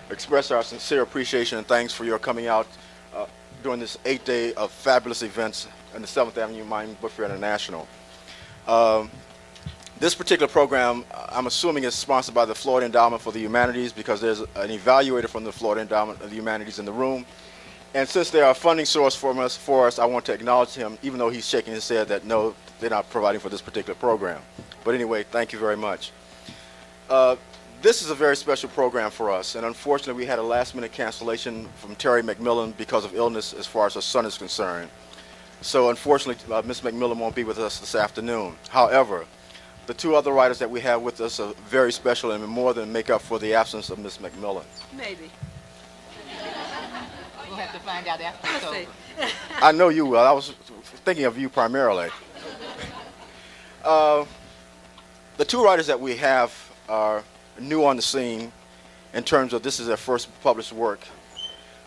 Express our sincere appreciation and thanks for your coming out during this 8-day of fabulous events in the 7th Avenue Miami Book Fair International. This particular program, I'm assuming, is sponsored by the Florida Endowment for the Humanities because there's an evaluator from the Florida Endowment of the Humanities in the room. And since they are a funding source for us, I want to acknowledge him, even though he's shaking his head that no, they're not providing for this particular program. But anyway, thank you very much. This is a very special program for us, and unfortunately we had a last-minute cancellation from Terry McMillan because of illness as far as her son is concerned. So unfortunately, Ms. McMillan won't be with us this afternoon. However, the two other writers that we have with us are very special and more than make up for the absence of Ms. McMillan. Maybe. We'll have to find out after it's over. I know you will. I was thinking of you primarily. The two writers that we have are new on the scene in terms of this is their first published work.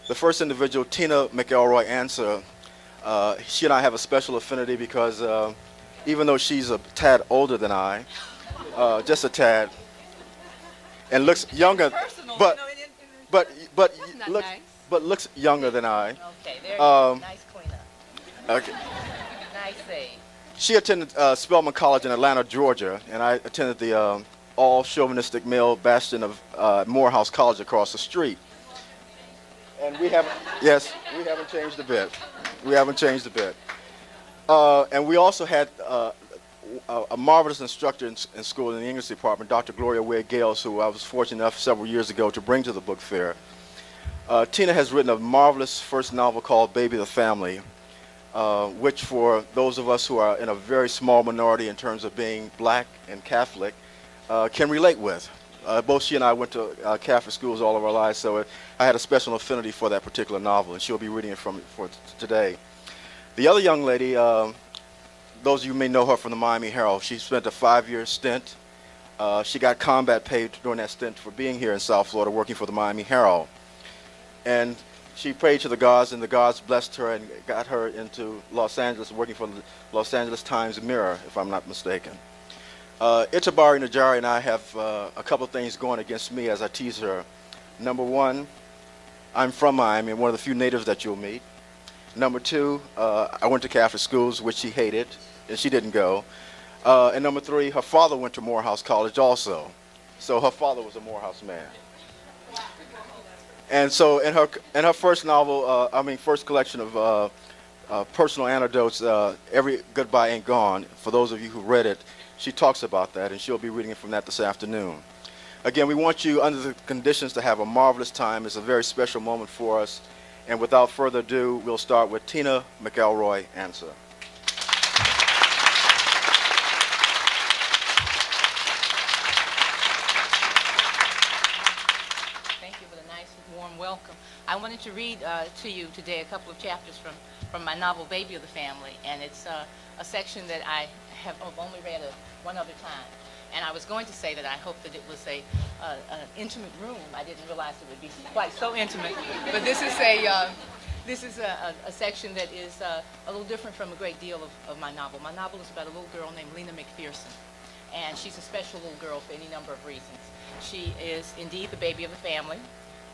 The first individual, Tina McElroy Answer, she and I have a special affinity because even though she's a tad older than I, just a tad, and looks younger, but looks younger than I. Okay, there you go. Nice cleanup. Okay. Nice save. She attended Spelman College in Atlanta, Georgia, and I attended the all chauvinistic male bastion of Morehouse College across the street. And we haven't changed a bit. We haven't changed a bit. And we also had a marvelous instructor in school in the English department, Dr. Gloria Wade Gales, who I was fortunate enough several years ago to bring to the book fair. Tina has written a marvelous first novel called Baby the Family, which for those of us who are in a very small minority in terms of being black and Catholic, can relate with. Both she and I went to Catholic schools all of our lives, so I had a special affinity for that particular novel, and she'll be reading it for today. The other young lady, those of you may know her from the Miami Herald. She spent a 5-year stint. She got combat pay during that stint for being here in South Florida, working for the Miami Herald. And she prayed to the gods, and the gods blessed her and got her into Los Angeles, working for the Los Angeles Times Mirror, if I'm not mistaken. Itabari Njeri and I have a couple of things going against me as I tease her. Number one, I'm from Miami, one of the few natives that you'll meet. Number two, I went to Catholic schools, which she hated, and she didn't go. And number three, her father went to Morehouse College also. So her father was a Morehouse man. And so in her first novel, first collection of personal anecdotes, Every Goodbye Ain't Gone, for those of you who read it, she talks about that, and she'll be reading it from that this afternoon. Again, we want you, under the conditions, to have a marvelous time. It's a very special moment for us. And without further ado, we'll start with Tina McElroy Answer. Thank you for the nice, warm welcome. I wanted to read to you today a couple of chapters from my novel, Baby of the Family, and it's a section that I have only read one other time. And I was going to say that I hope that it was an intimate room. I didn't realize it would be quite so intimate. But this is a section that is a little different from a great deal of my novel. My novel is about a little girl named Lena McPherson. And she's a special little girl for any number of reasons. She is indeed the baby of the family,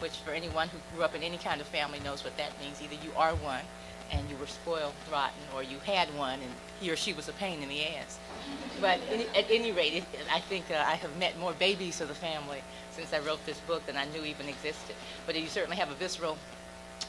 which for anyone who grew up in any kind of family knows what that means. Either you are one and you were spoiled rotten, or you had one and he or she was a pain in the ass. But at any rate, I think I have met more babies of the family since I wrote this book than I knew even existed. But you certainly have a visceral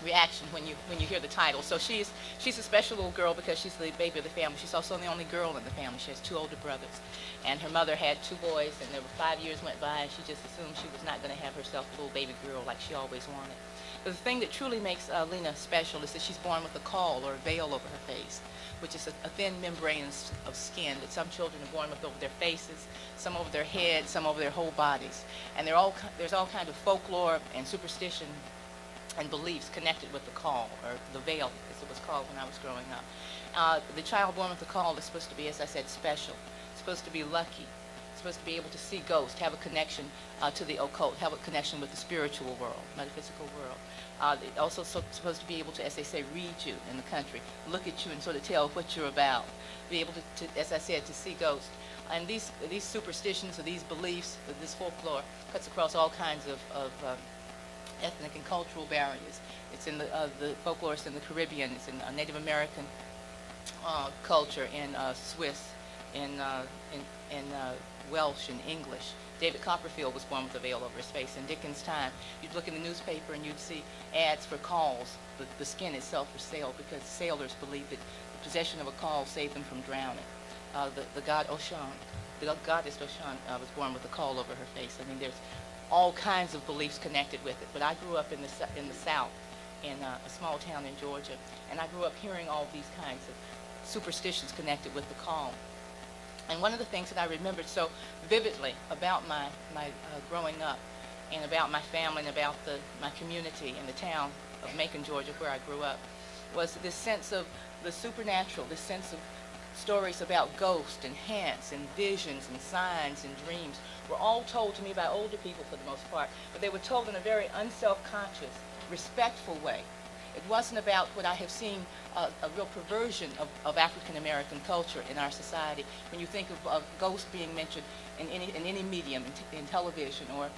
reaction when you hear the title. So she's a special little girl because she's the baby of the family. She's also the only girl in the family. She has 2 older brothers. And her mother had 2 boys, and there were 5 years went by, and she just assumed she was not going to have herself a little baby girl like she always wanted. But the thing that truly makes Lena special is that she's born with a caul or a veil over her face, which is a thin membrane of skin that some children are born with over their faces, some over their heads, some over their whole bodies. And there's all kind of folklore and superstition and beliefs connected with the call, or the veil, as it was called when I was growing up. The child born with the call is supposed to be, as I said, special. It's supposed to be lucky. It's supposed to be able to see ghosts, have a connection to the occult, have a connection with the spiritual world, metaphysical world. It also supposed to be able to, as they say, read you in the country, look at you and sort of tell what you're about, be able to as I said, to see ghosts. And these superstitions or these beliefs, this folklore, cuts across all kinds of ethnic and cultural barriers. It's in the folklore is in the Caribbean, it's in Native American culture, in Swiss, in Welsh and English. David Copperfield was born with a veil over his face. In Dickens' time, you'd look in the newspaper and you'd see ads for calls. The skin itself for sale, because sailors believed that the possession of a caul saved them from drowning. The god Ocean, the goddess Ocean was born with a caul over her face. I mean, there's all kinds of beliefs connected with it. But I grew up in the South, in a small town in Georgia, and I grew up hearing all these kinds of superstitions connected with the caul. And one of the things that I remembered so vividly about my growing up, and about my family, and about my community in the town of Macon, Georgia, where I grew up, was this sense of the supernatural, this sense of stories about ghosts and hints and visions and signs and dreams were all told to me by older people for the most part, but they were told in a very unself-conscious, respectful way. It wasn't about what I have seen, a real perversion of African American culture in our society. When you think of ghosts being mentioned in any medium, in television or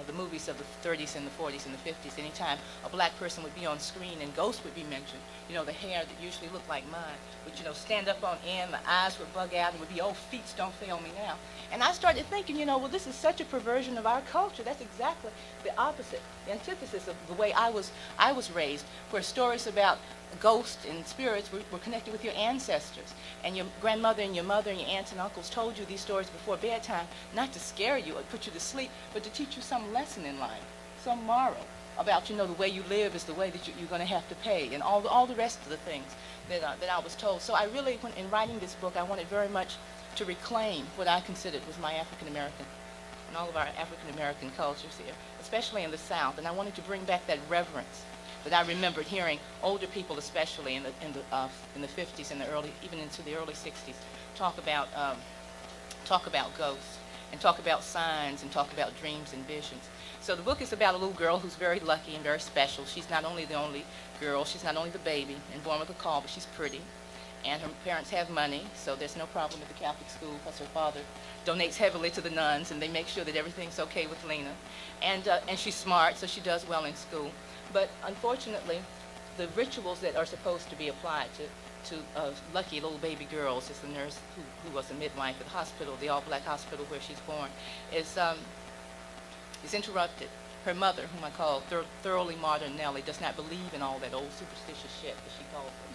the movies of the 30s and the 40s and the 50s, anytime a black person would be on screen and ghosts would be mentioned, you know, the hair that usually looked like mine would, you know, stand up on end, the eyes would bug out, and would be, oh, feet don't fail me now. And I started thinking, you know, well, this is such a perversion of our culture. That's exactly the opposite, the antithesis of the way I was raised, where stories about ghosts and spirits were connected with your ancestors. And your grandmother and your mother and your aunts and uncles told you these stories before bedtime, not to scare you or put you to sleep, but to teach you some lesson in life, some moral about, you know, the way you live is the way that you're going to have to pay, and all the rest of the things that I was told. So I really, in writing this book, I wanted very much to reclaim what I considered was my African American and all of our African American cultures here, especially in the South. And I wanted to bring back that reverence that I remembered hearing older people, especially in the 50s and even into the early 60s, talk about ghosts and talk about signs and talk about dreams and visions. So the book is about a little girl who's very lucky and very special. She's not only the only girl, she's not only the baby and born with a caul, but she's pretty. And her parents have money, so there's no problem at the Catholic school because her father donates heavily to the nuns, and they make sure that everything's okay with Lena. And she's smart, so she does well in school. But unfortunately, the rituals that are supposed to be applied to lucky little baby girls, as the nurse who was a midwife at the hospital, the all-black hospital where she's born, is interrupted. Her mother, whom I call thoroughly modern Nellie, does not believe in all that old superstitious shit, as she calls it.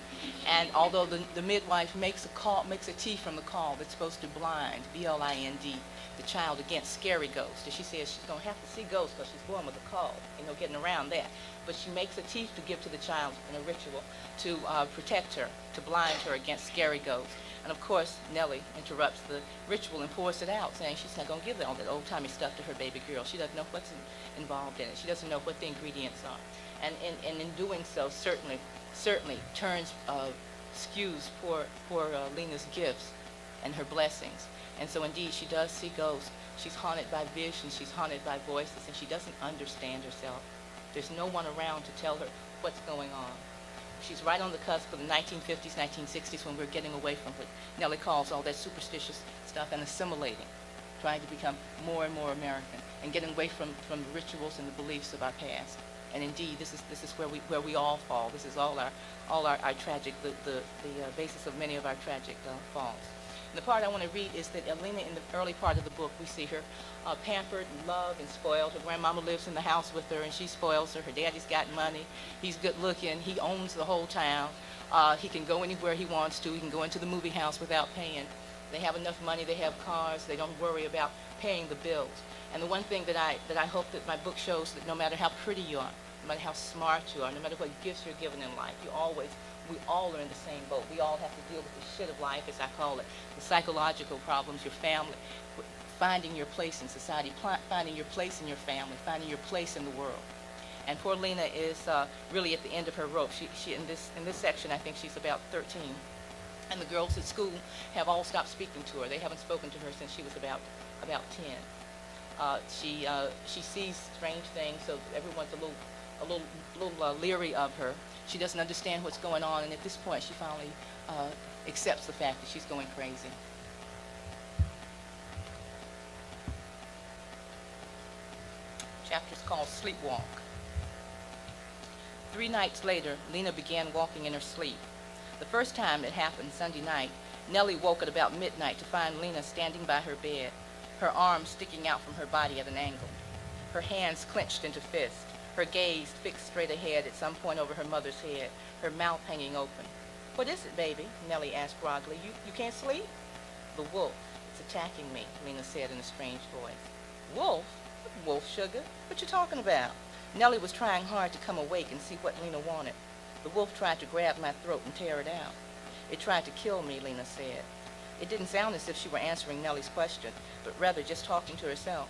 And although the midwife makes a tea from the caul that's supposed to blind, B-L-I-N-D, the child against scary ghosts. And she says she's going to have to see ghosts because she's born with a caul, getting around that. But she makes a tea to give to the child in a ritual to protect her, to blind her against scary ghosts. And of course, Nellie interrupts the ritual and pours it out, saying she's not going to give all that old-timey stuff to her baby girl. She doesn't know what's involved in it. She doesn't know what the ingredients are. And in doing so, certainly skews poor Lena's gifts and her blessings. And so indeed, she does see ghosts. She's haunted by visions. She's haunted by voices, and she doesn't understand herself. There's no one around to tell her what's going on. She's right on the cusp of the 1950s, 1960s, when we're getting away from what Nellie calls all that superstitious stuff and assimilating, trying to become more and more American, and getting away from the rituals and the beliefs of our past. And indeed, this is where we all fall. This is all our tragic, the basis of many of our tragic falls. And the part I want to read is that Lena, in the early part of the book, we see her pampered and loved and spoiled. Her grandmama lives in the house with her, and she spoils her. Her daddy's got money. He's good looking. He owns the whole town. He can go anywhere he wants to. He can go into the movie house without paying. They have enough money. They have cars. They don't worry about paying the bills. And the one thing that I hope that my book shows, that no matter how pretty you are, no matter how smart you are, no matter what gifts you're given in life, we all are in the same boat. We all have to deal with the shit of life, as I call it, the psychological problems, your family, finding your place in society, finding your place in your family, finding your place in the world. And poor Lena is really at the end of her rope. She in this section, I think she's about 13. And the girls at school have all stopped speaking to her. They haven't spoken to her since she was about 10. She sees strange things, so everyone's a little leery of her. She doesn't understand what's going on, and at this point, she finally accepts the fact that she's going crazy. Chapter's called Sleepwalk. 3 nights later, Lena began walking in her sleep. The first time it happened Sunday night, Nellie woke at about midnight to find Lena standing by her bed, her arms sticking out from her body at an angle, her hands clenched into fists, her gaze fixed straight ahead at some point over her mother's head, her mouth hanging open. "What is it, baby?" Nellie asked groggily. You can't sleep?" "The wolf. It's attacking me," Lena said in a strange voice. "Wolf? What wolf, sugar? What you talking about?" Nellie was trying hard to come awake and see what Lena wanted. "The wolf tried to grab my throat and tear it out. It tried to kill me," Lena said. It didn't sound as if she were answering Nellie's question, but rather just talking to herself.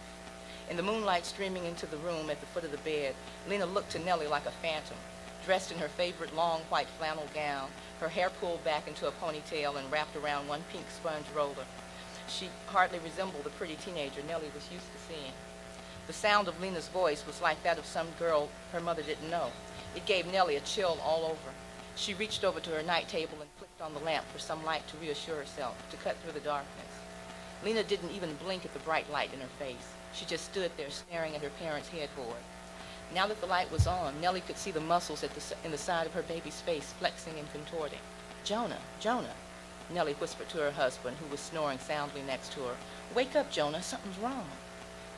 In the moonlight streaming into the room at the foot of the bed, Lena looked to Nellie like a phantom, dressed in her favorite long white flannel gown, her hair pulled back into a ponytail and wrapped around one pink sponge roller. She hardly resembled the pretty teenager Nellie was used to seeing. The sound of Lena's voice was like that of some girl her mother didn't know. It gave Nellie a chill all over. She reached over to her night table and flicked on the lamp for some light to reassure herself, to cut through the darkness. Lena didn't even blink at the bright light in her face. She just stood there staring at her parents' headboard. Now that the light was on, Nellie could see the muscles in the side of her baby's face flexing and contorting. "Jonah, Jonah," Nellie whispered to her husband, who was snoring soundly next to her. "Wake up, Jonah, something's wrong."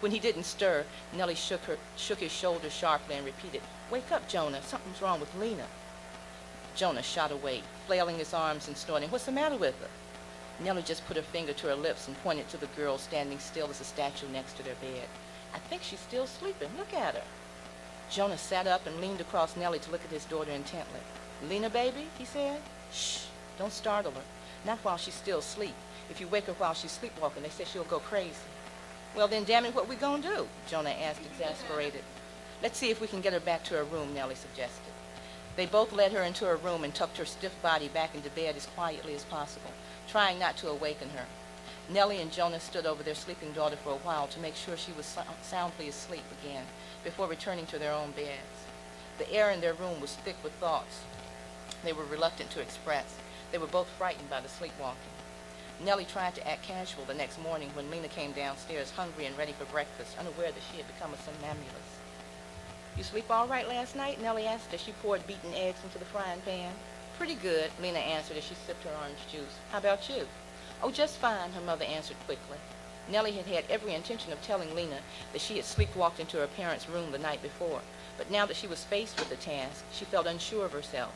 When he didn't stir, Nellie shook his shoulders sharply and repeated, "Wake up, Jonah, something's wrong with Lena." Jonah shot awake, flailing his arms and snorting, "What's the matter with her?" Nellie just put her finger to her lips and pointed to the girl standing still as a statue next to their bed. "I think she's still sleeping. Look at her." Jonah sat up and leaned across Nellie to look at his daughter intently. "Lena, baby," he said. "Shh, don't startle her. Not while she's still asleep. If you wake her while she's sleepwalking, they say she'll go crazy." "Well, then, damn it, what we gonna do?" Jonah asked, exasperated. "Let's see if we can get her back to her room," Nellie suggested. They both led her into her room and tucked her stiff body back into bed as quietly as possible, trying not to awaken her. Nellie and Jonah stood over their sleeping daughter for a while to make sure she was soundly asleep again before returning to their own beds. The air in their room was thick with thoughts they were reluctant to express. They were both frightened by the sleepwalking. Nellie tried to act casual the next morning when Lena came downstairs hungry and ready for breakfast, unaware that she had become a somnambulist. "You sleep all right last night?" Nellie asked as she poured beaten eggs into the frying pan. "Pretty good," Lena answered as she sipped her orange juice. "How about you?" "Oh, just fine," her mother answered quickly. Nellie had had every intention of telling Lena that she had sleepwalked into her parents' room the night before, but now that she was faced with the task, she felt unsure of herself.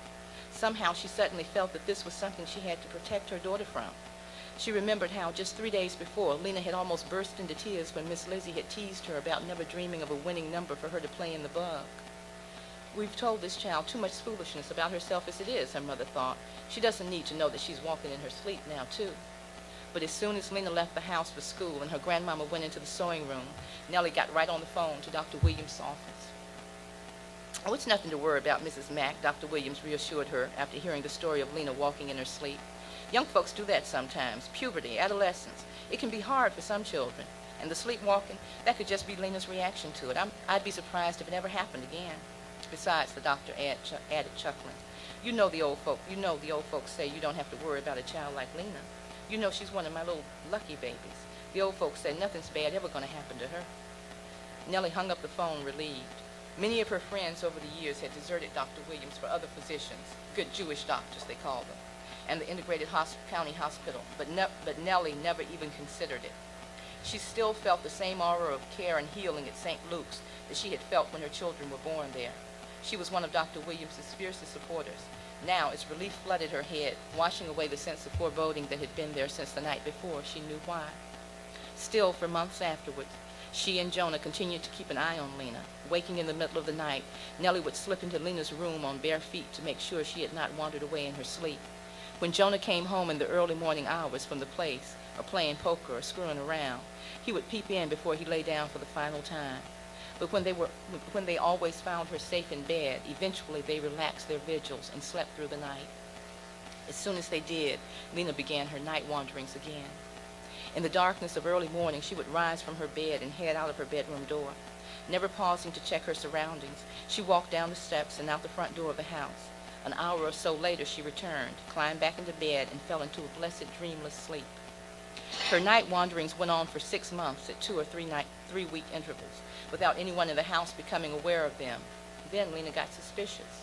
Somehow she suddenly felt that this was something she had to protect her daughter from. She remembered how just 3 days before, Lena had almost burst into tears when Miss Lizzie had teased her about never dreaming of a winning number for her to play in the bug. "We've told this child too much foolishness about herself as it is," her mother thought. "She doesn't need to know that she's walking in her sleep now, too." But as soon as Lena left the house for school and her grandmama went into the sewing room, Nellie got right on the phone to Dr. Williams' office. "Oh, it's nothing to worry about, Mrs. Mack," Dr. Williams reassured her after hearing the story of Lena walking in her sleep. "Young folks do that sometimes. Puberty, adolescence. It can be hard for some children. And the sleepwalking, that could just be Lena's reaction to it. I'd be surprised if it ever happened again. Besides," the doctor added, chuckling, you know the old folks say you don't have to worry about a child like Lena. You know she's one of my little lucky babies. The old folks say nothing's bad ever going to happen to her." Nellie hung up the phone, relieved. Many of her friends over the years had deserted Dr. Williams for other physicians, good Jewish doctors they called them, and the integrated county hospital, but Nellie never even considered it. She still felt the same aura of care and healing at St. Luke's that she had felt when her children were born there. She was one of Dr. Williams' fiercest supporters. Now, as relief flooded her head, washing away the sense of foreboding that had been there since the night before, she knew why. Still, for months afterwards, she and Jonah continued to keep an eye on Lena. Waking in the middle of the night, Nellie would slip into Lena's room on bare feet to make sure she had not wandered away in her sleep. When Jonah came home in the early morning hours from the place, or playing poker or screwing around, he would peep in before he lay down for the final time. But when they always found her safe in bed, eventually they relaxed their vigils and slept through the night. As soon as they did, Lena began her night wanderings again. In the darkness of early morning, she would rise from her bed and head out of her bedroom door. Never pausing to check her surroundings, she walked down the steps and out the front door of the house. An hour or so later, she returned, climbed back into bed, and fell into a blessed, dreamless sleep. Her night wanderings went on for 6 months at 2 or 3-week intervals, without anyone in the house becoming aware of them. Then Lena got suspicious.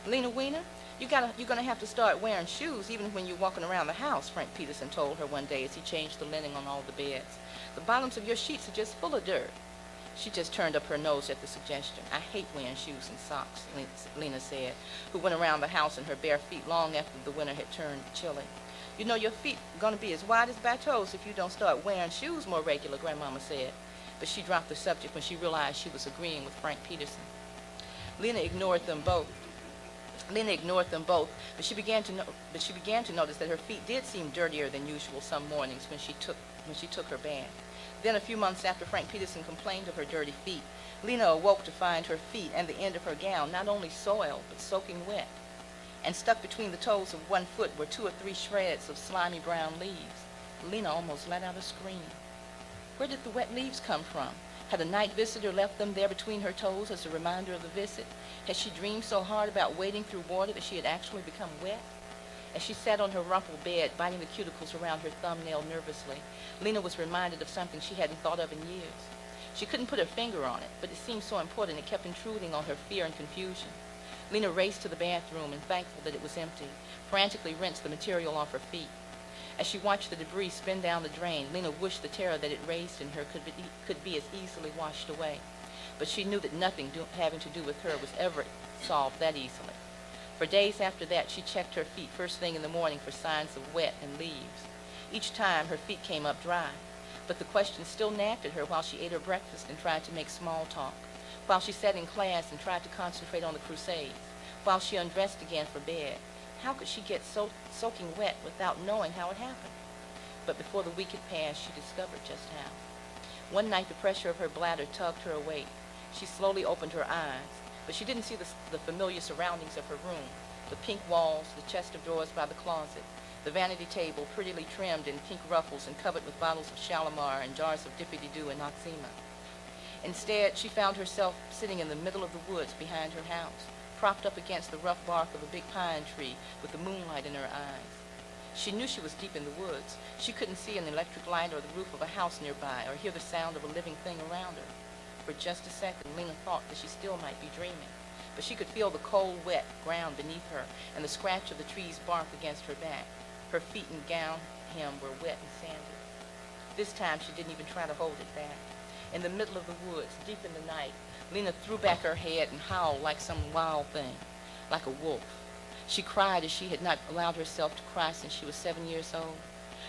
"Lena Weena, you're going to have to start wearing shoes even when you're walking around the house," Frank Peterson told her one day as he changed the linen on all the beds. "The bottoms of your sheets are just full of dirt." She just turned up her nose at the suggestion. "I hate wearing shoes and socks," Lena said, who went around the house in her bare feet long after the winter had turned chilly. "You know your feet are going to be as wide as bateaus if you don't start wearing shoes more regular," Grandmama said. But she dropped the subject when she realized she was agreeing with Frank Peterson. Lena ignored them both, but she began to notice that her feet did seem dirtier than usual some mornings when she took her bath. Then, a few months after Frank Peterson complained of her dirty feet, Lena awoke to find her feet and the end of her gown not only soiled, but soaking wet. And stuck between the toes of one foot were 2 or 3 shreds of slimy brown leaves. Lena almost let out a scream. Where did the wet leaves come from? Had a night visitor left them there between her toes as a reminder of the visit? Had she dreamed so hard about wading through water that she had actually become wet? As she sat on her rumpled bed, biting the cuticles around her thumbnail nervously, Lena was reminded of something she hadn't thought of in years. She couldn't put her finger on it, but it seemed so important it kept intruding on her fear and confusion. Lena raced to the bathroom and, thankful that it was empty, frantically rinsed the material off her feet. As she watched the debris spin down the drain, Lena wished the terror that it raised in her could be as easily washed away. But she knew that nothing having to do with her was ever solved that easily. For days after that, she checked her feet first thing in the morning for signs of wet and leaves. Each time, her feet came up dry. But the question still nagged at her while she ate her breakfast and tried to make small talk, while she sat in class and tried to concentrate on the crusades, while she undressed again for bed. How could she get soaking wet without knowing how it happened? But before the week had passed, she discovered just how. One night, the pressure of her bladder tugged her awake. She slowly opened her eyes, but she didn't see the familiar surroundings of her room, the pink walls, the chest of drawers by the closet, the vanity table prettily trimmed in pink ruffles and covered with bottles of Shalimar and jars of Dippy-Doo and Noxzema. Instead, she found herself sitting in the middle of the woods behind her house, propped up against the rough bark of a big pine tree with the moonlight in her eyes. She knew she was deep in the woods. She couldn't see an electric light or the roof of a house nearby or hear the sound of a living thing around her. For just a second, Lena thought that she still might be dreaming, but she could feel the cold, wet ground beneath her and the scratch of the tree's bark against her back. Her feet and gown hem were wet and sandy. This time, she didn't even try to hold it back. In the middle of the woods, deep in the night, Lena threw back her head and howled like some wild thing, like a wolf. She cried as she had not allowed herself to cry since she was 7 years old.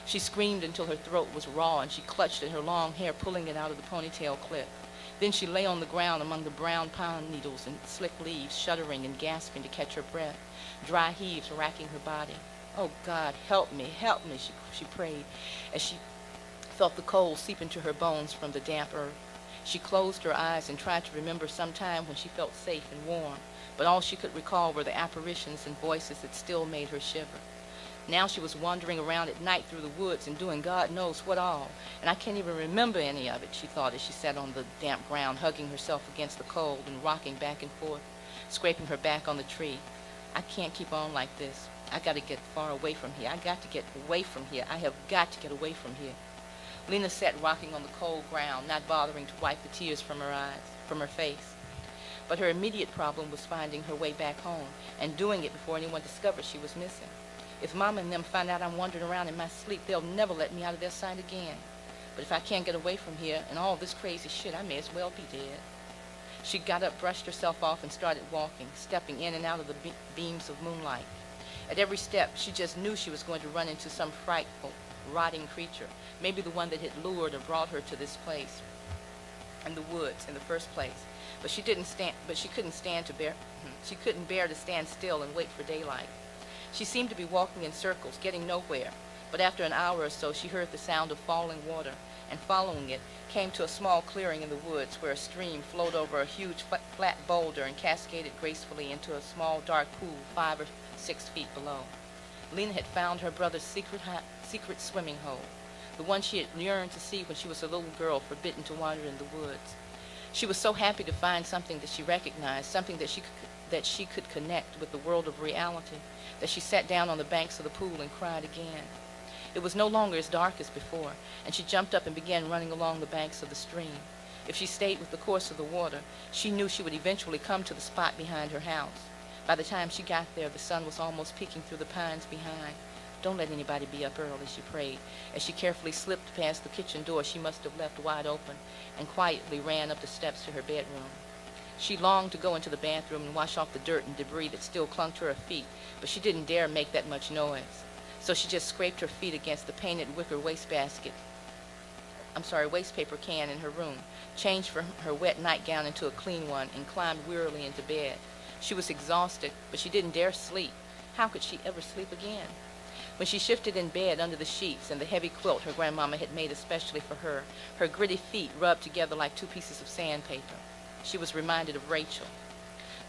She screamed until her throat was raw, and she clutched at her long hair, pulling it out of the ponytail clip. Then she lay on the ground among the brown pine needles and slick leaves, shuddering and gasping to catch her breath, dry heaves racking her body. "Oh, God, help me, she prayed, as she felt the cold seep into her bones from the damp earth. She closed her eyes and tried to remember some time when she felt safe and warm, but all she could recall were the apparitions and voices that still made her shiver. Now she was wandering around at night through the woods and doing God knows what all, and I can't even remember any of it, she thought as she sat on the damp ground, hugging herself against the cold and rocking back and forth, scraping her back on the tree. I can't keep on like this. I got to get far away from here. I got to get away from here. I have got to get away from here. Lena sat rocking on the cold ground, not bothering to wipe the tears from her eyes, from her face. But her immediate problem was finding her way back home and doing it before anyone discovered she was missing. If Mama and them find out I'm wandering around in my sleep, they'll never let me out of their sight again. But if I can't get away from here and all this crazy shit, I may as well be dead. She got up, brushed herself off, and started walking, stepping in and out of the beams of moonlight. At every step, she just knew she was going to run into some frightful, rotting creature, maybe the one that had lured or brought her to this place in the woods in the first place. But she couldn't bear to stand still and wait for daylight. She seemed to be walking in circles, getting nowhere. But after an hour or so, she heard the sound of falling water, and following it, came to a small clearing in the woods where a stream flowed over a huge flat boulder and cascaded gracefully into a small dark pool 5 or 6 feet below. Lena had found her brother's secret swimming hole, the one she had yearned to see when she was a little girl forbidden to wander in the woods. She was so happy to find something that she recognized, something that she could connect with the world of reality, that she sat down on the banks of the pool and cried again. It was no longer as dark as before, and she jumped up and began running along the banks of the stream. If she stayed with the course of the water, she knew she would eventually come to the spot behind her house. By the time she got there, the sun was almost peeking through the pines behind. Don't let anybody be up early, she prayed, as she carefully slipped past the kitchen door she must have left wide open and quietly ran up the steps to her bedroom. She longed to go into the bathroom and wash off the dirt and debris that still clung to her feet, but she didn't dare make that much noise. So she just scraped her feet against the painted wicker wastepaper can in her room, changed from her wet nightgown into a clean one, and climbed wearily into bed. She was exhausted, but she didn't dare sleep. How could she ever sleep again? When she shifted in bed under the sheets and the heavy quilt her grandmama had made especially for her, her gritty feet rubbed together like 2 pieces of sandpaper. She was reminded of Rachel.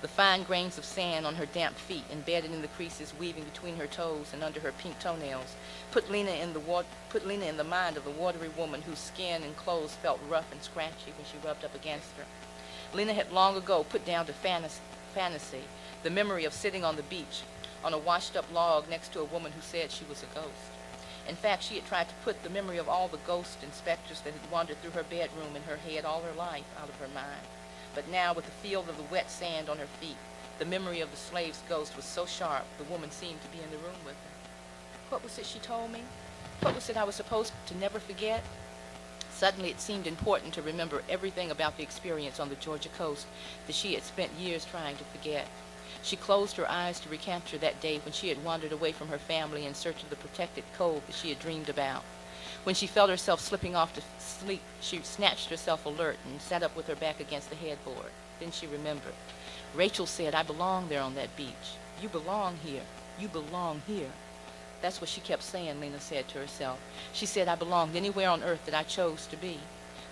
The fine grains of sand on her damp feet, embedded in the creases weaving between her toes and under her pink toenails, put Lena in the mind of the watery woman whose skin and clothes felt rough and scratchy when she rubbed up against her. Lena had long ago put down to fantasy the memory of sitting on the beach on a washed-up log next to a woman who said she was a ghost. In fact, she had tried to put the memory of all the ghosts and specters that had wandered through her bedroom and her head all her life out of her mind. But now, with the feel of the wet sand on her feet, the memory of the slave's ghost was so sharp, the woman seemed to be in the room with her. What was it she told me? What was it I was supposed to never forget? Suddenly, it seemed important to remember everything about the experience on the Georgia coast that she had spent years trying to forget. She closed her eyes to recapture that day when she had wandered away from her family in search of the protected cove that she had dreamed about. When she felt herself slipping off to sleep, she snatched herself alert and sat up with her back against the headboard. Then she remembered. Rachel said, "I belong there on that beach. You belong here. You belong here." That's what she kept saying, Lena said to herself. She said, "I belonged anywhere on earth that I chose to be."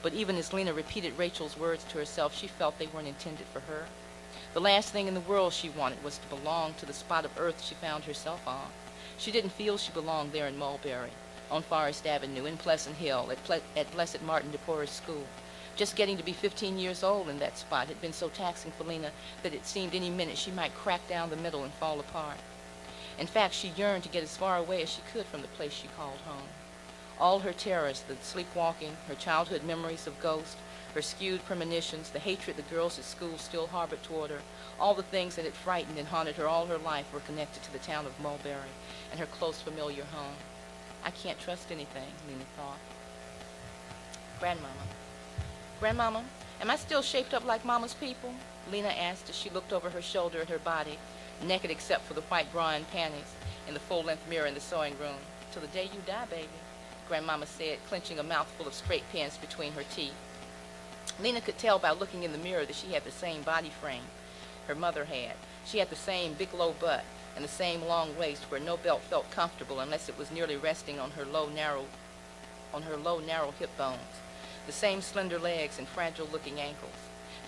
But even as Lena repeated Rachel's words to herself, she felt they weren't intended for her. The last thing in the world she wanted was to belong to the spot of earth she found herself on. She didn't feel she belonged there in Mulberry, on Forest Avenue, in Pleasant Hill, at Blessed Martin de Porres School. Just getting to be 15 years old in that spot had been so taxing for Lena that it seemed any minute she might crack down the middle and fall apart. In fact, she yearned to get as far away as she could from the place she called home. All her terrors, the sleepwalking, her childhood memories of ghosts, her skewed premonitions, the hatred the girls at school still harbored toward her, all the things that had frightened and haunted her all her life were connected to the town of Mulberry and her close familiar home. I can't trust anything, Lena thought. Grandmama, am I still shaped up like Mama's people? Lena asked as she looked over her shoulder at her body, naked except for the white bra and panties, in the full-length mirror in the sewing room. "Till the day you die, baby," Grandmama said, clenching a mouthful of straight pins between her teeth. Lena could tell by looking in the mirror that she had the same body frame her mother had. She had the same big low butt and the same long waist where no belt felt comfortable unless it was nearly resting on her low narrow hip bones, the same slender legs and fragile-looking ankles.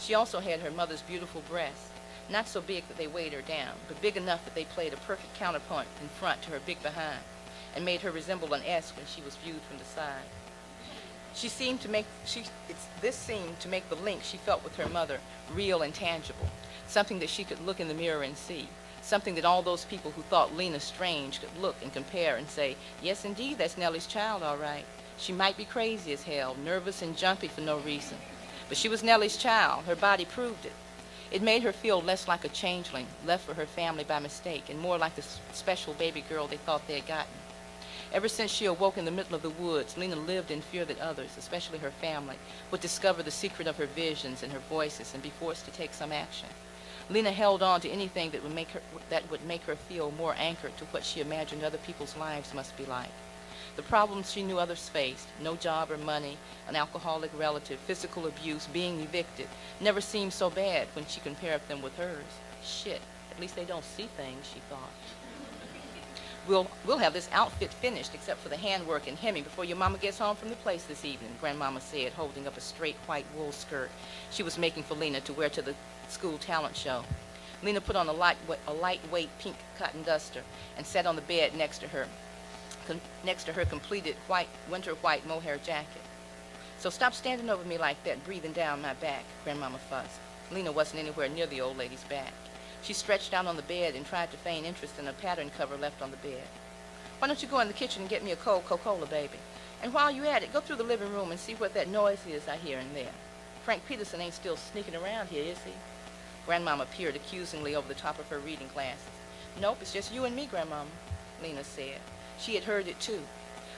She also had her mother's beautiful breasts, not so big that they weighed her down, but big enough that they played a perfect counterpoint in front to her big behind and made her resemble an S when she was viewed from the side. This seemed to make the link she felt with her mother real and tangible, something that she could look in the mirror and see, something that all those people who thought Lena strange could look and compare and say, "Yes, indeed, that's Nellie's child, all right. She might be crazy as hell, nervous and jumpy for no reason, but she was Nellie's child. Her body proved it." It made her feel less like a changeling left for her family by mistake and more like the special baby girl they thought they had gotten. Ever since she awoke in the middle of the woods, Lena lived in fear that others, especially her family, would discover the secret of her visions and her voices and be forced to take some action. Lena held on to anything that would make her feel more anchored to what she imagined other people's lives must be like. The problems she knew others faced, no job or money, an alcoholic relative, physical abuse, being evicted, never seemed so bad when she compared them with hers. Shit, at least they don't see things, she thought. We'll have this outfit finished except for the handwork and hemming before your mama gets home from the place this evening," Grandmama said, holding up a straight white wool skirt she was making for Lena to wear to the school talent show. Lena put on a lightweight pink cotton duster and sat on the bed next to her completed winter white mohair jacket. "So stop standing over me like that, breathing down my back," Grandmama fussed. Lena wasn't anywhere near the old lady's back. She stretched out on the bed and tried to feign interest in a pattern cover left on the bed. "Why don't you go in the kitchen and get me a cold Coca-Cola, baby? And while you're at it, go through the living room and see what that noise is I hear in there. Frank Peterson ain't still sneaking around here, is he?" Grandmama peered accusingly over the top of her reading glasses. "Nope, it's just you and me, Grandmama," Lena said. She had heard it too,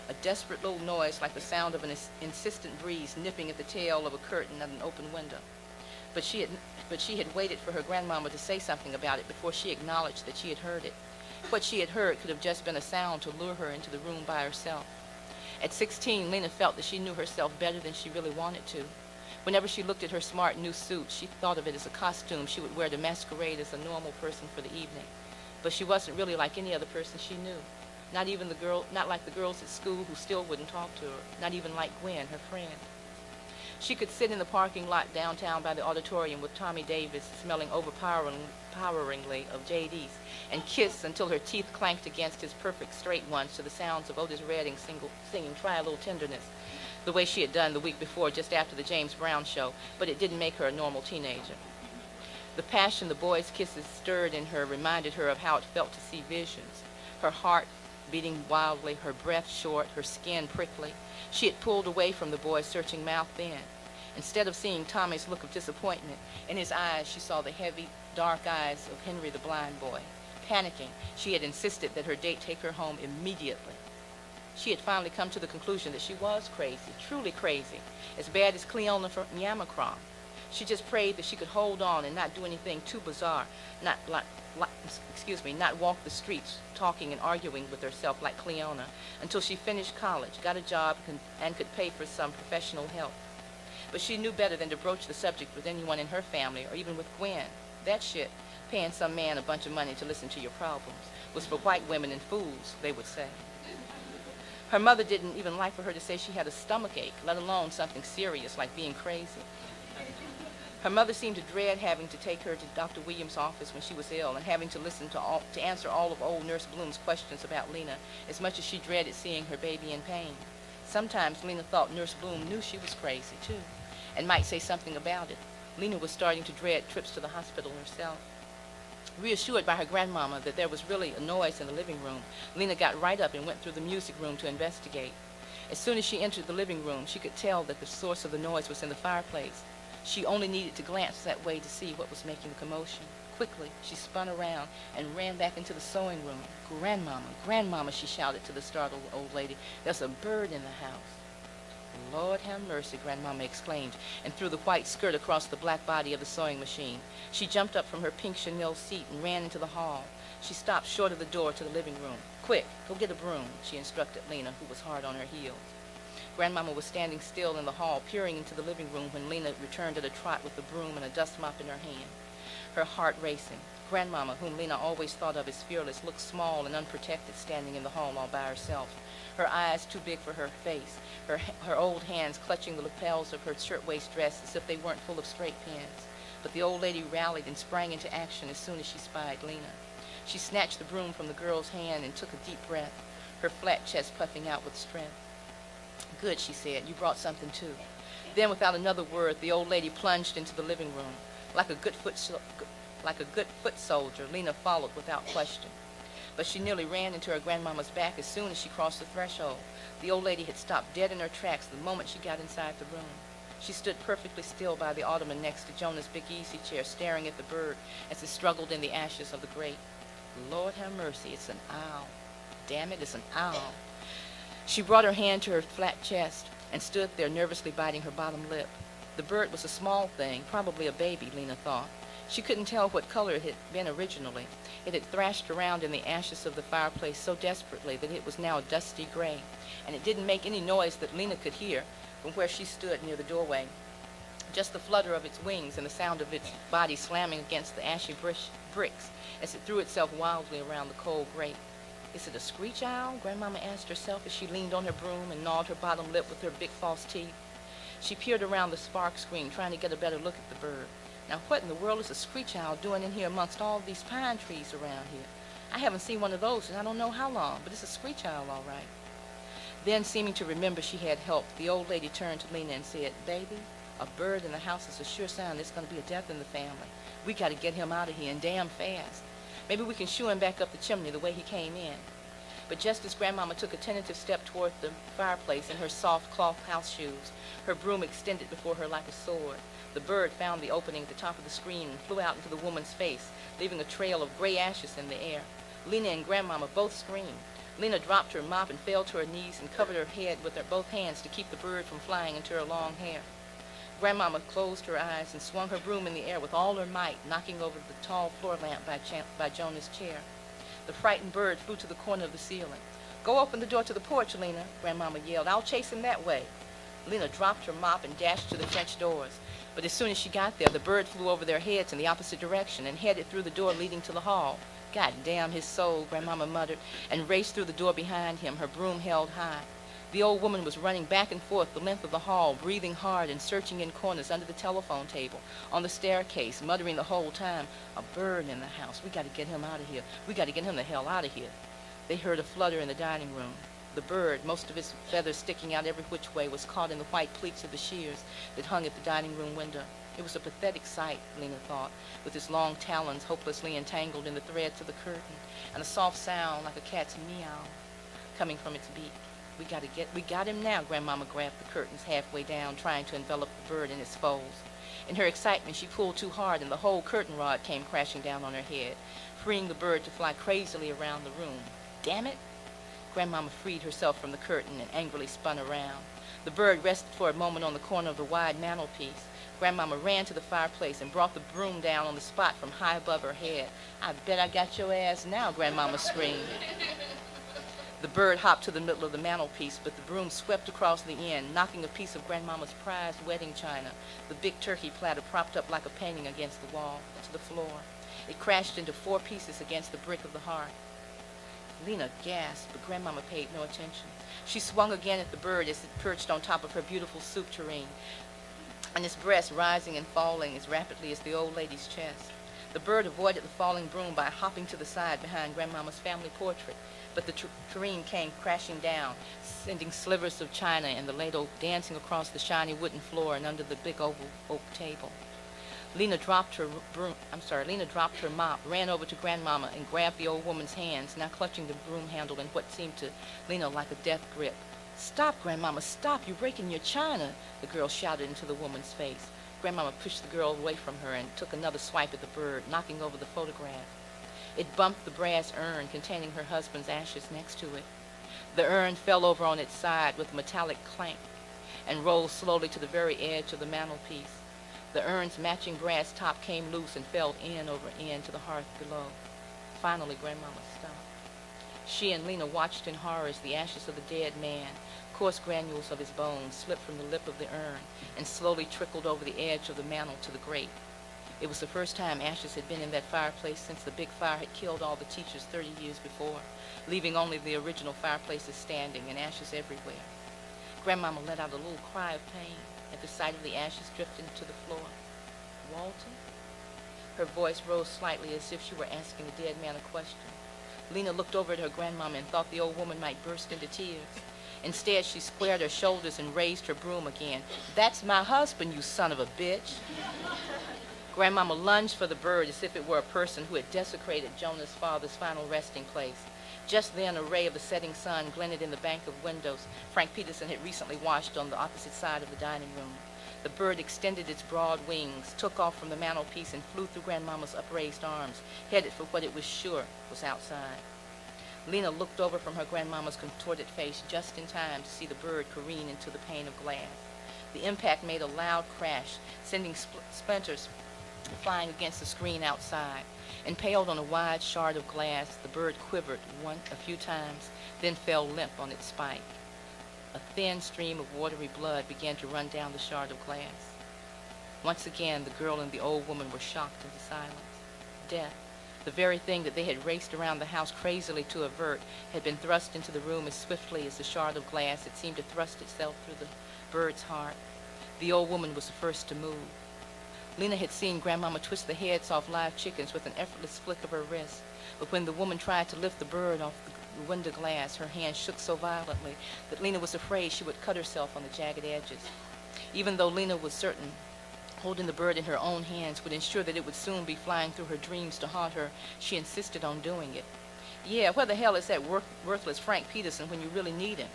a desperate little noise like the sound of an insistent breeze nipping at the tail of a curtain at an open window. But she had waited for her grandmama to say something about it before she acknowledged that she had heard it. What she had heard could have just been a sound to lure her into the room by herself. At 16, Lena felt that she knew herself better than she really wanted to. Whenever she looked at her smart new suit, she thought of it as a costume she would wear to masquerade as a normal person for the evening. But she wasn't really like any other person she knew. Not like the girls at school who still wouldn't talk to her, not even like Gwen, her friend. She could sit in the parking lot downtown by the auditorium with Tommy Davis smelling overpoweringly of JD's and kiss until her teeth clanked against his perfect straight ones to the sounds of Otis Redding singing Try a Little Tenderness, the way she had done the week before just after the James Brown show, but it didn't make her a normal teenager. The passion the boys' kisses stirred in her reminded her of how it felt to see visions. Her heart beating wildly, her breath short, her skin prickly. She had pulled away from the boy's searching mouth then. Instead of seeing Tommy's look of disappointment, in his eyes she saw the heavy, dark eyes of Henry the blind boy. Panicking, she had insisted that her date take her home immediately. She had finally come to the conclusion that she was crazy, truly crazy, as bad as Cleona from Yamacraw. She just prayed that she could hold on and not do anything too bizarre, not walk the streets talking and arguing with herself like Cleona until she finished college, got a job, and could pay for some professional help. But she knew better than to broach the subject with anyone in her family or even with Gwen. That shit, paying some man a bunch of money to listen to your problems, was for white women and fools, they would say. Her mother didn't even like for her to say she had a stomachache, let alone something serious like being crazy. Her mother seemed to dread having to take her to Dr. Williams' office when she was ill and having to listen to answer all of old Nurse Bloom's questions about Lena as much as she dreaded seeing her baby in pain. Sometimes Lena thought Nurse Bloom knew she was crazy, too, and might say something about it. Lena was starting to dread trips to the hospital herself. Reassured by her grandmama that there was really a noise in the living room, Lena got right up and went through the music room to investigate. As soon as she entered the living room, she could tell that the source of the noise was in the fireplace. She only needed to glance that way to see what was making the commotion. Quickly, she spun around and ran back into the sewing room. "Grandmama, Grandmama," she shouted to the startled old lady, "there's a bird in the house." "Lord have mercy," Grandmama exclaimed, and threw the white skirt across the black body of the sewing machine. She jumped up from her pink chenille seat and ran into the hall. She stopped short of the door to the living room. "Quick, go get a broom," she instructed Lena, who was hard on her heels. Grandmama was standing still in the hall, peering into the living room when Lena returned at a trot with a broom and a dust mop in her hand, her heart racing. Grandmama, whom Lena always thought of as fearless, looked small and unprotected standing in the hall all by herself, her eyes too big for her face, her old hands clutching the lapels of her shirtwaist dress as if they weren't full of straight pins. But the old lady rallied and sprang into action as soon as she spied Lena. She snatched the broom from the girl's hand and took a deep breath, her flat chest puffing out with strength. "Good," she said. "You brought something, too." Then, without another word, the old lady plunged into the living room. Like a good foot soldier, Lena followed without question. But she nearly ran into her grandmama's back as soon as she crossed the threshold. The old lady had stopped dead in her tracks the moment she got inside the room. She stood perfectly still by the ottoman next to Jonah's big easy chair, staring at the bird as it struggled in the ashes of the grate. "Lord have mercy, it's an owl. Damn it, it's an owl." She brought her hand to her flat chest and stood there nervously biting her bottom lip. The bird was a small thing, probably a baby, Lena thought. She couldn't tell what color it had been originally. It had thrashed around in the ashes of the fireplace so desperately that it was now a dusty gray, and it didn't make any noise that Lena could hear from where she stood near the doorway. Just the flutter of its wings and the sound of its body slamming against the ashy bricks as it threw itself wildly around the cold grate. Is it a screech owl? Grandmama asked herself as she leaned on her broom and gnawed her bottom lip with her big false teeth. She peered around the spark screen, trying to get a better look at the bird. Now, what in the world is a screech owl doing in here amongst all these pine trees around here? I haven't seen one of those in I don't know how long, but it's a screech owl, all right. Then, seeming to remember she had help, the old lady turned to Lena and said, "Baby, a bird in the house is a sure sign there's going to be a death in the family. We got to get him out of here, and damn fast. Maybe we can shoo him back up the chimney the way he came in." But just as Grandmama took a tentative step toward the fireplace in her soft cloth house shoes, her broom extended before her like a sword. The bird found the opening at the top of the screen and flew out into the woman's face, leaving a trail of gray ashes in the air. Lena and Grandmama both screamed. Lena dropped her mop and fell to her knees and covered her head with her both hands to keep the bird from flying into her long hair. Grandmama closed her eyes and swung her broom in the air with all her might, knocking over the tall floor lamp by Jonah's chair. The frightened bird flew to the corner of the ceiling. "Go open the door to the porch, Lena," Grandmama yelled. "I'll chase him that way." Lena dropped her mop and dashed to the French doors. But as soon as she got there, the bird flew over their heads in the opposite direction and headed through the door leading to the hall. "God damn his soul," Grandmama muttered, and raced through the door behind him, her broom held high. The old woman was running back and forth the length of the hall, breathing hard and searching in corners under the telephone table, on the staircase, muttering the whole time, "A bird in the house. We got to get him out of here. We got to get him the hell out of here." They heard a flutter in the dining room. The bird, most of its feathers sticking out every which way, was caught in the white pleats of the shears that hung at the dining room window. It was a pathetic sight, Lena thought, with its long talons hopelessly entangled in the threads of the curtain, and a soft sound like a cat's meow coming from its beak. We got him now." Grandmama grabbed the curtains halfway down, trying to envelop the bird in its folds. In her excitement, she pulled too hard, and the whole curtain rod came crashing down on her head, freeing the bird to fly crazily around the room. "Damn it!" Grandmama freed herself from the curtain and angrily spun around. The bird rested for a moment on the corner of the wide mantelpiece. Grandmama ran to the fireplace and brought the broom down on the spot from high above her head. "I bet I got your ass now," Grandmama screamed. The bird hopped to the middle of the mantelpiece, but the broom swept across the end, knocking a piece of Grandmama's prized wedding china, the big turkey platter propped up like a painting against the wall, to the floor. It crashed into 4 pieces against the brick of the hearth. Lena gasped, but Grandmama paid no attention. She swung again at the bird as it perched on top of her beautiful soup tureen, and its breast rising and falling as rapidly as the old lady's chest. The bird avoided the falling broom by hopping to the side behind Grandmama's family portrait, but the tureen came crashing down, sending slivers of china and the ladle dancing across the shiny wooden floor and under the big oval oak table. Lena dropped her mop, ran over to Grandmama, and grabbed the old woman's hands, now clutching the broom handle in what seemed to Lena like a death grip. "Stop, Grandmama, stop! You're breaking your china!" the girl shouted into the woman's face. Grandmama pushed the girl away from her and took another swipe at the bird, knocking over the photograph. It bumped the brass urn containing her husband's ashes next to it. The urn fell over on its side with a metallic clank and rolled slowly to the very edge of the mantelpiece. The urn's matching brass top came loose and fell end over end to the hearth below. Finally, Grandmama stopped. She and Lena watched in horror as the ashes of the dead man, coarse granules of his bones, slipped from the lip of the urn and slowly trickled over the edge of the mantel to the grate. It was the first time ashes had been in that fireplace since the big fire had killed all the teachers 30 years before, leaving only the original fireplaces standing and ashes everywhere. Grandmama let out a little cry of pain at the sight of the ashes drifting to the floor. "Walter?" Her voice rose slightly as if she were asking the dead man a question. Lena looked over at her grandmama and thought the old woman might burst into tears. Instead, she squared her shoulders and raised her broom again. "That's my husband, you son of a bitch." Grandmama lunged for the bird as if it were a person who had desecrated Jonah's father's final resting place. Just then, a ray of the setting sun glinted in the bank of windows Frank Peterson had recently washed on the opposite side of the dining room. The bird extended its broad wings, took off from the mantelpiece, and flew through Grandmama's upraised arms, headed for what it was sure was outside. Lena looked over from her grandmama's contorted face just in time to see the bird careen into the pane of glass. The impact made a loud crash, sending splinters flying against the screen outside. Impaled on a wide shard of glass, the bird quivered a few times, then fell limp on its spike. A thin stream of watery blood began to run down the shard of glass. Once again, the girl and the old woman were shocked into silence. Death, The very thing that they had raced around the house crazily to avert had been thrust into the room as swiftly as the shard of glass had seemed to thrust itself through the bird's heart. The old woman was the first to move. Lena had seen Grandmama twist the heads off live chickens with an effortless flick of her wrist, but when the woman tried to lift the bird off the window glass, her hand shook so violently that Lena was afraid she would cut herself on the jagged edges. Even though Lena was certain holding the bird in her own hands would ensure that it would soon be flying through her dreams to haunt her, she insisted on doing it. Yeah, where the hell is that worthless Frank Peterson when you really need him?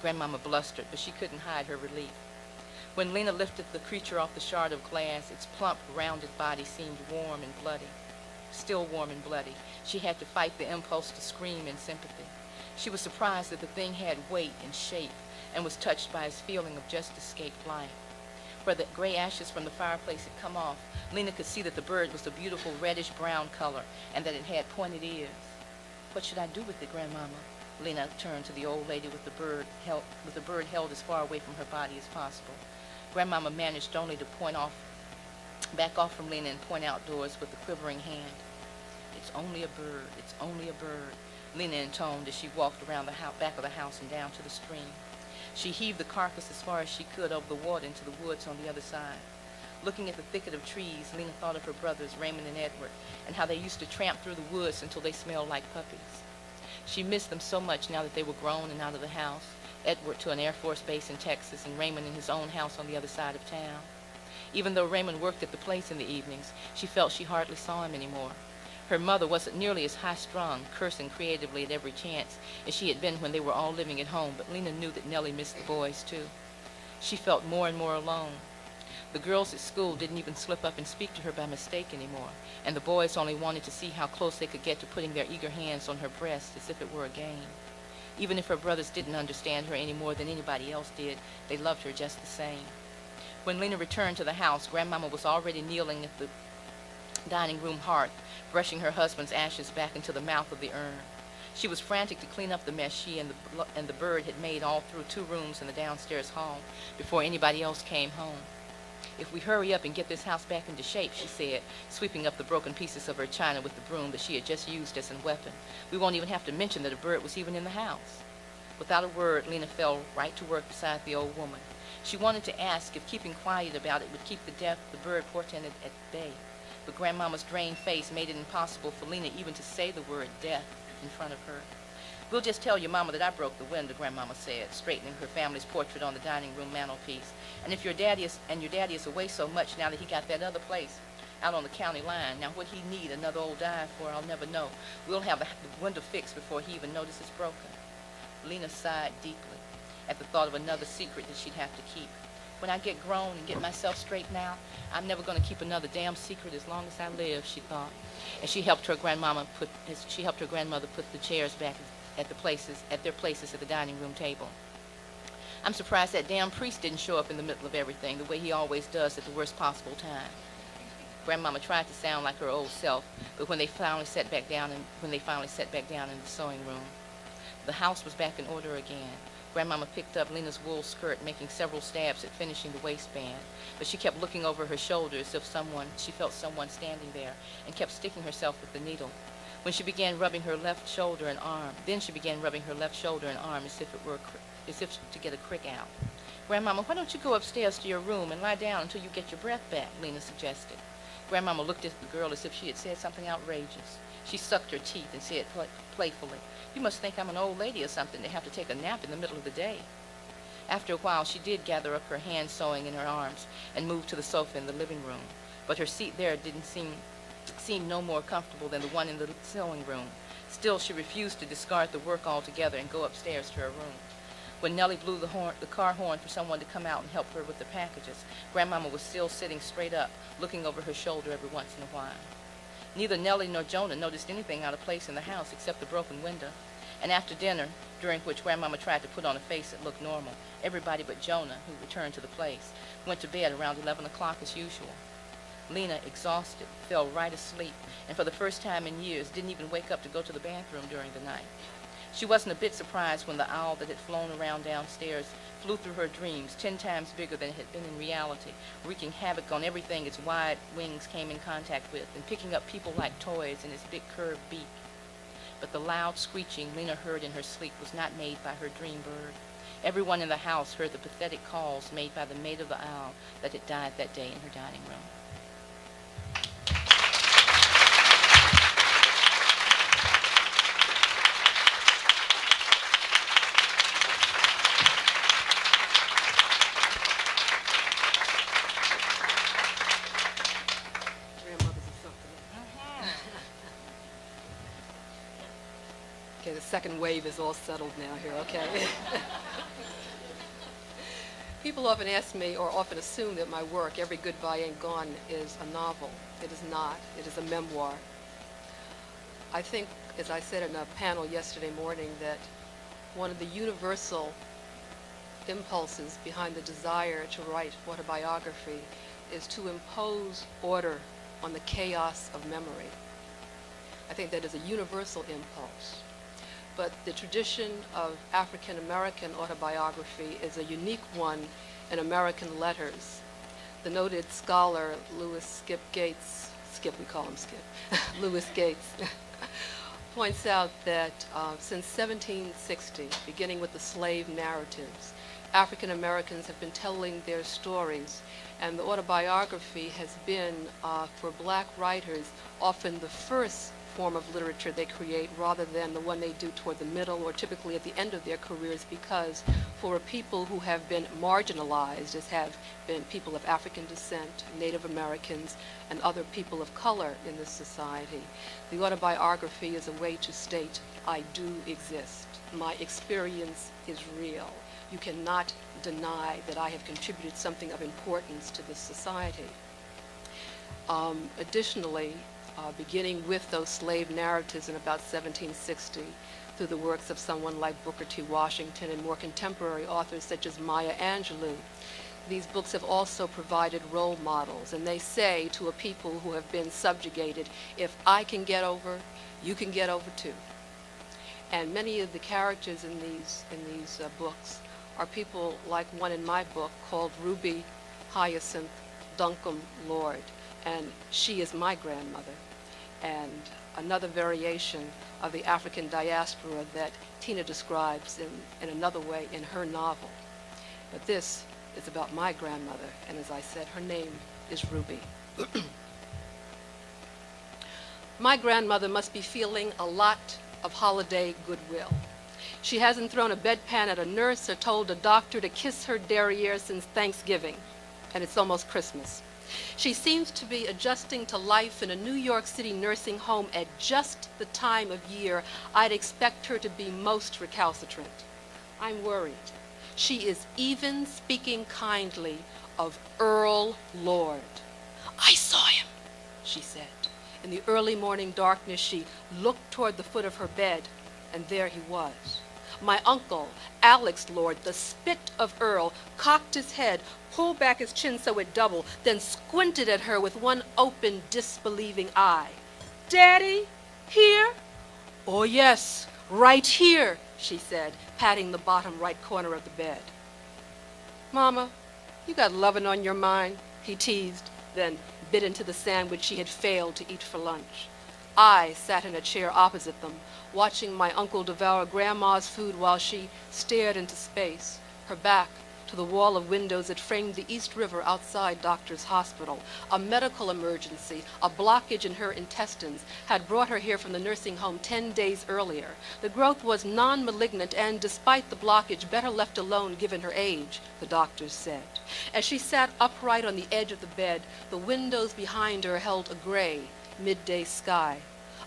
Grandmama blustered, but she couldn't hide her relief. When Lena lifted the creature off the shard of glass, its plump, rounded body seemed warm and bloody. Still warm and bloody. She had to fight the impulse to scream in sympathy. She was surprised that the thing had weight and shape and was touched by his feeling of just escaped life. Where the gray ashes from the fireplace had come off, Lena could see that the bird was a beautiful reddish-brown color and that it had pointed ears. What should I do with it, Grandmama? Lena turned to the old lady with the bird held as far away from her body as possible. Grandmama managed only to back off from Lena and point outdoors with a quivering hand. It's only a bird, it's only a bird, Lena intoned as she walked around the back of the house and down to the stream. She heaved the carcass as far as she could over the water into the woods on the other side. Looking at the thicket of trees, Lena thought of her brothers, Raymond and Edward, and how they used to tramp through the woods until they smelled like puppies. She missed them so much now that they were grown and out of the house, Edward to an Air Force base in Texas and Raymond in his own house on the other side of town. Even though Raymond worked at the place in the evenings, she felt she hardly saw him anymore. Her mother wasn't nearly as high-strung, cursing creatively at every chance, as she had been when they were all living at home, but Lena knew that Nellie missed the boys, too. She felt more and more alone. The girls at school didn't even slip up and speak to her by mistake anymore, and the boys only wanted to see how close they could get to putting their eager hands on her breast as if it were a game. Even if her brothers didn't understand her any more than anybody else did, they loved her just the same. When Lena returned to the house, Grandmama was already kneeling at the dining room hearth, brushing her husband's ashes back into the mouth of the urn. She was frantic to clean up the mess she and the bird had made all through 2 rooms in the downstairs hall before anybody else came home. If we hurry up and get this house back into shape, she said, sweeping up the broken pieces of her china with the broom that she had just used as a weapon, we won't even have to mention that a bird was even in the house. Without a word, Lena fell right to work beside the old woman. She wanted to ask if keeping quiet about it would keep the death the bird portended at bay, but Grandmama's drained face made it impossible for Lena even to say the word death in front of her. We'll just tell your mama that I broke the window, Grandmama said, straightening her family's portrait on the dining room mantelpiece. And if your daddy is away so much now that he got that other place out on the county line, now what he need another old dive for, I'll never know. We'll have the window fixed before he even notices it's broken. Lena sighed deeply at the thought of another secret that she'd have to keep. When I get grown and get myself straightened out, I'm never going to keep another damn secret as long as I live, she thought. And she helped her grandmother put the chairs back at their places at the dining room table. I'm surprised that damn priest didn't show up in the middle of everything, the way he always does at the worst possible time. Grandmama tried to sound like her old self, but when they finally sat back down in the sewing room, the house was back in order again. Grandmama picked up Lena's wool skirt, making several stabs at finishing the waistband, but she kept looking over her shoulder as if she felt someone standing there, and kept sticking herself with the needle. When she began rubbing her left shoulder and arm, as if to get a crick out. Grandmama, why don't you go upstairs to your room and lie down until you get your breath back, Lena suggested. Grandmama looked at the girl as if she had said something outrageous. She sucked her teeth and said playfully, you must think I'm an old lady or something to have to take a nap in the middle of the day. After a while, she did gather up her hand sewing in her arms and move to the sofa in the living room, but her seat there didn't seem no more comfortable than the one in the sewing room. Still, she refused to discard the work altogether and go upstairs to her room. When Nellie blew the car horn for someone to come out and help her with the packages, Grandmama was still sitting straight up, looking over her shoulder every once in a while. Neither Nellie nor Jonah noticed anything out of place in the house except the broken window. And after dinner, during which Grandmama tried to put on a face that looked normal, everybody but Jonah, who returned to the place, went to bed around 11 o'clock as usual. Lena, exhausted, fell right asleep, and for the first time in years didn't even wake up to go to the bathroom during the night. She wasn't a bit surprised when the owl that had flown around downstairs flew through her dreams, 10 times bigger than it had been in reality, wreaking havoc on everything its wide wings came in contact with, and picking up people like toys in its big curved beak. But the loud screeching Lena heard in her sleep was not made by her dream bird. Everyone in the house heard the pathetic calls made by the mate of the owl that had died that day in her dining room. Okay, the second wave is all settled now here, okay? People often ask me or often assume that my work, Every Goodbye Ain't Gone, is a novel. It is not. It is a memoir. I think, as I said in a panel yesterday morning, that one of the universal impulses behind the desire to write autobiography is to impose order on the chaos of memory. I think that is a universal impulse. But the tradition of African American autobiography is a unique one in American letters. The noted scholar Lewis Skip Gates, Skip, we call him Skip, Lewis Gates, points out that since 1760, beginning with the slave narratives, African Americans have been telling their stories, and the autobiography has been, for black writers, often the first form of literature they create rather than the one they do toward the middle or typically at the end of their careers, because for people who have been marginalized, as have been people of African descent, Native Americans, and other people of color in this society, the autobiography is a way to state, I do exist. My experience is real. You cannot deny that I have contributed something of importance to this society. Additionally, beginning with those slave narratives in about 1760, through the works of someone like Booker T. Washington and more contemporary authors such as Maya Angelou, these books have also provided role models, and they say to a people who have been subjugated, if I can get over, you can get over too. And many of the characters in these books are people like one in my book called Ruby Hyacinth Duncombe Lord, and she is my grandmother, and another variation of the African diaspora that Tina describes in another way in her novel. But this is about my grandmother, and as I said, her name is Ruby. My grandmother must be feeling a lot of holiday goodwill. She hasn't thrown a bedpan at a nurse or told a doctor to kiss her derriere since Thanksgiving, and it's almost Christmas. She seems to be adjusting to life in a New York City nursing home at just the time of year I'd expect her to be most recalcitrant. I'm worried. She is even speaking kindly of Earl Lord. I saw him, she said. In the early morning darkness, she looked toward the foot of her bed, and there he was. My uncle, Alex Lord, the spit of Earl, cocked his head, pulled back his chin so it doubled, then squinted at her with one open, disbelieving eye. Daddy, here? Oh, yes, right here, she said, patting the bottom right corner of the bed. Mama, you got lovin' on your mind, he teased, then bit into the sandwich she had failed to eat for lunch. I sat in a chair opposite them, watching my uncle devour Grandma's food while she stared into space, her back to the wall of windows that framed the East River outside Doctor's Hospital. A medical emergency, a blockage in her intestines, had brought her here from the nursing home 10 days earlier. The growth was non-malignant and, despite the blockage, better left alone given her age, the doctors said. As she sat upright on the edge of the bed, the windows behind her held a gray, midday sky.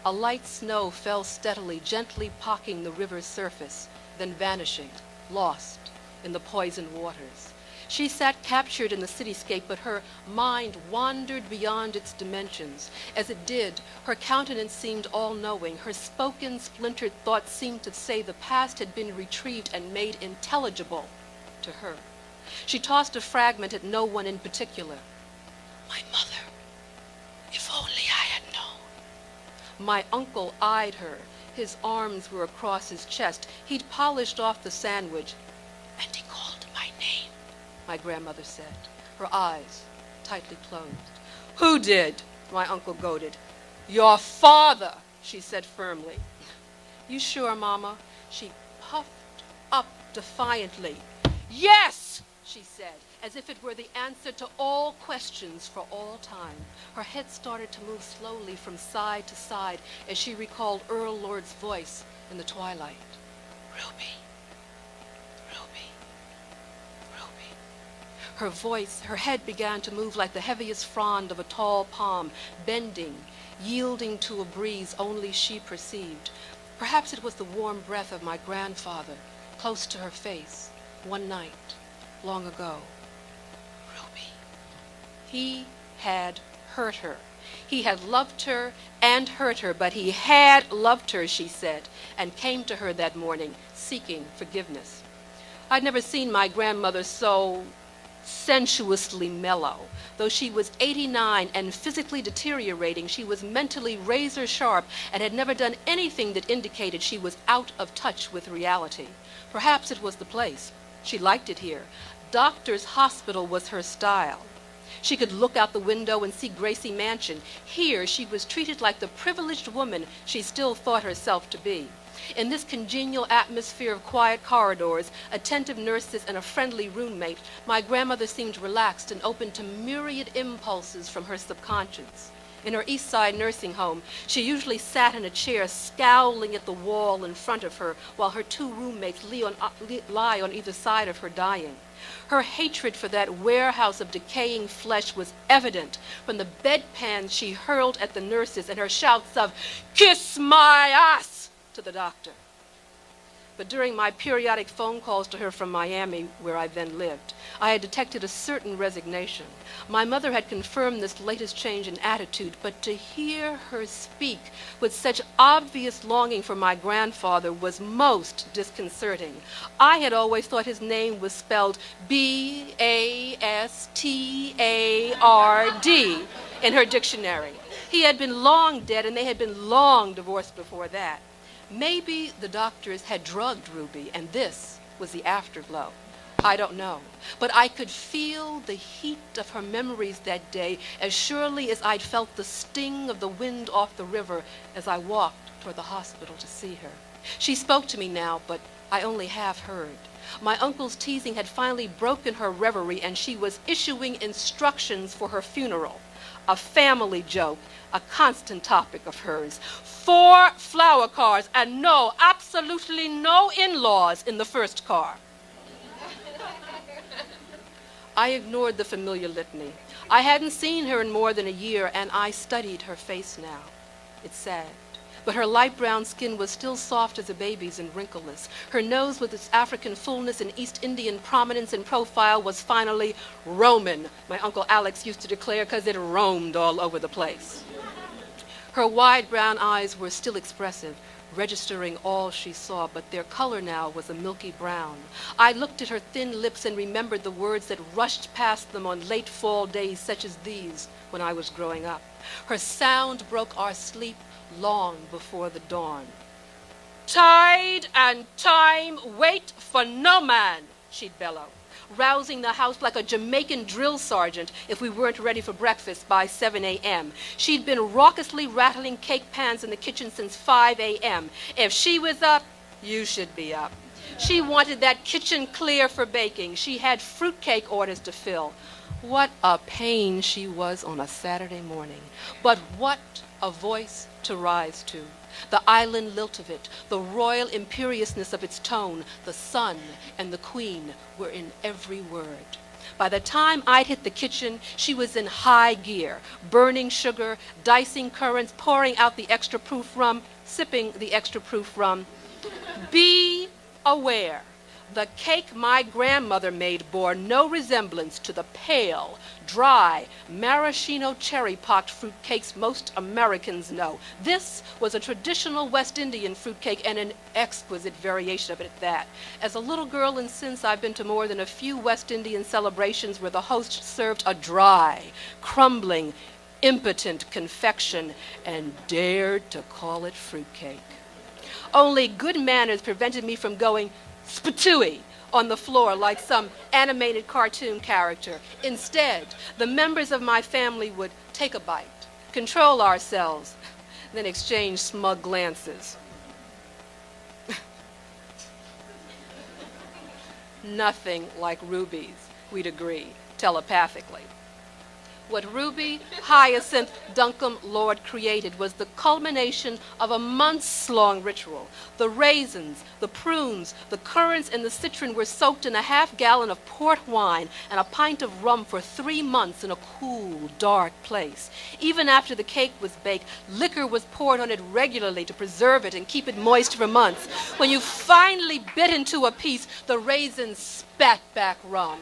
A light snow fell steadily, gently pocking the river's surface, then vanishing, lost in the poisoned waters. She sat captured in the cityscape, but her mind wandered beyond its dimensions. As it did, her countenance seemed all-knowing. Her spoken, splintered thoughts seemed to say the past had been retrieved and made intelligible to her. She tossed a fragment at no one in particular. My mother, if only I had known. My uncle eyed her, His arms were across his chest. He'd polished off the sandwich. "And he called my name," my grandmother said, her eyes tightly closed. "Who did?" my uncle goaded. "Your father," she said firmly. "You sure, Mama?" She puffed up defiantly. "Yes," she said, as if it were the answer to all questions for all time. Her head started to move slowly from side to side as she recalled Earl Lord's voice in the twilight. "Ruby, Ruby, Ruby." Her voice, her head began to move like the heaviest frond of a tall palm, bending, yielding to a breeze only she perceived. Perhaps it was the warm breath of my grandfather, close to her face, one night, long ago. Ruby. He had hurt her. He had loved her and hurt her, but he had loved her, she said, and came to her that morning, seeking forgiveness. I'd never seen my grandmother so sensuously mellow. Though she was 89 and physically deteriorating, she was mentally razor sharp and had never done anything that indicated she was out of touch with reality. Perhaps it was the place. She liked it here. Doctor's hospital was her style. She could look out the window and see Gracie Mansion. Here she was treated like the privileged woman she still thought herself to be. In this congenial atmosphere of quiet corridors, attentive nurses, and a friendly roommate, my grandmother seemed relaxed and open to myriad impulses from her subconscious. In her East Side nursing home, she usually sat in a chair scowling at the wall in front of her while her two roommates lie on either side of her dying. Her hatred for that warehouse of decaying flesh was evident from the bedpans she hurled at the nurses and her shouts of, "Kiss my ass!" to the doctor. But during my periodic phone calls to her from Miami, where I then lived, I had detected a certain resignation. My mother had confirmed this latest change in attitude, but to hear her speak with such obvious longing for my grandfather was most disconcerting. I had always thought his name was spelled B-A-S-T-A-R-D in her dictionary. He had been long dead, and they had been long divorced before that. Maybe the doctors had drugged Ruby, and this was the afterglow. I don't know. But I could feel the heat of her memories that day as surely as I'd felt the sting of the wind off the river as I walked toward the hospital to see her. She spoke to me now, but I only half heard. My uncle's teasing had finally broken her reverie, and she was issuing instructions for her funeral. A family joke, a constant topic of hers. 4 flower cars, and no, absolutely no in-laws in the first car. I ignored the familiar litany. I hadn't seen her in more than a year, and I studied her face now. It sagged, but her light brown skin was still soft as a baby's and wrinkleless. Her nose, with its African fullness and East Indian prominence in profile, was finally Roman, my Uncle Alex used to declare, because it roamed all over the place. Her wide brown eyes were still expressive, registering all she saw, but their color now was a milky brown. I looked at her thin lips and remembered the words that rushed past them on late fall days such as these when I was growing up. Her sound broke our sleep long before the dawn. "Tide and time wait for no man," she'd bellow, rousing the house like a Jamaican drill sergeant if we weren't ready for breakfast by 7 a.m. She'd been raucously rattling cake pans in the kitchen since 5 a.m. If she was up, you should be up. She wanted that kitchen clear for baking. She had fruitcake orders to fill. What a pain she was on a Saturday morning. But what a voice to rise to. The island lilt of it, the royal imperiousness of its tone, the sun and the queen were in every word. By the time I'd hit the kitchen, she was in high gear, burning sugar, dicing currants, pouring out the extra proof rum, sipping the extra proof rum. Be aware. The cake my grandmother made bore no resemblance to the pale, dry, maraschino cherry-pocked fruit cakes most Americans know. This was a traditional West Indian fruit cake, and an exquisite variation of it at that. As a little girl and since, I've been to more than a few West Indian celebrations where the host served a dry, crumbling, impotent confection and dared to call it fruit cake. Only good manners prevented me from going spatooey on the floor like some animated cartoon character. Instead, the members of my family would take a bite, control ourselves, then exchange smug glances. Nothing like rubies, we'd agree, telepathically. What Ruby, Hyacinth, Duncombe, Lord created was the culmination of a months-long ritual. The raisins, the prunes, the currants, and the citron were soaked in a half-gallon of port wine and a pint of rum for 3 months in a cool, dark place. Even after the cake was baked, liquor was poured on it regularly to preserve it and keep it moist for months. When you finally bit into a piece, the raisins spat back rum.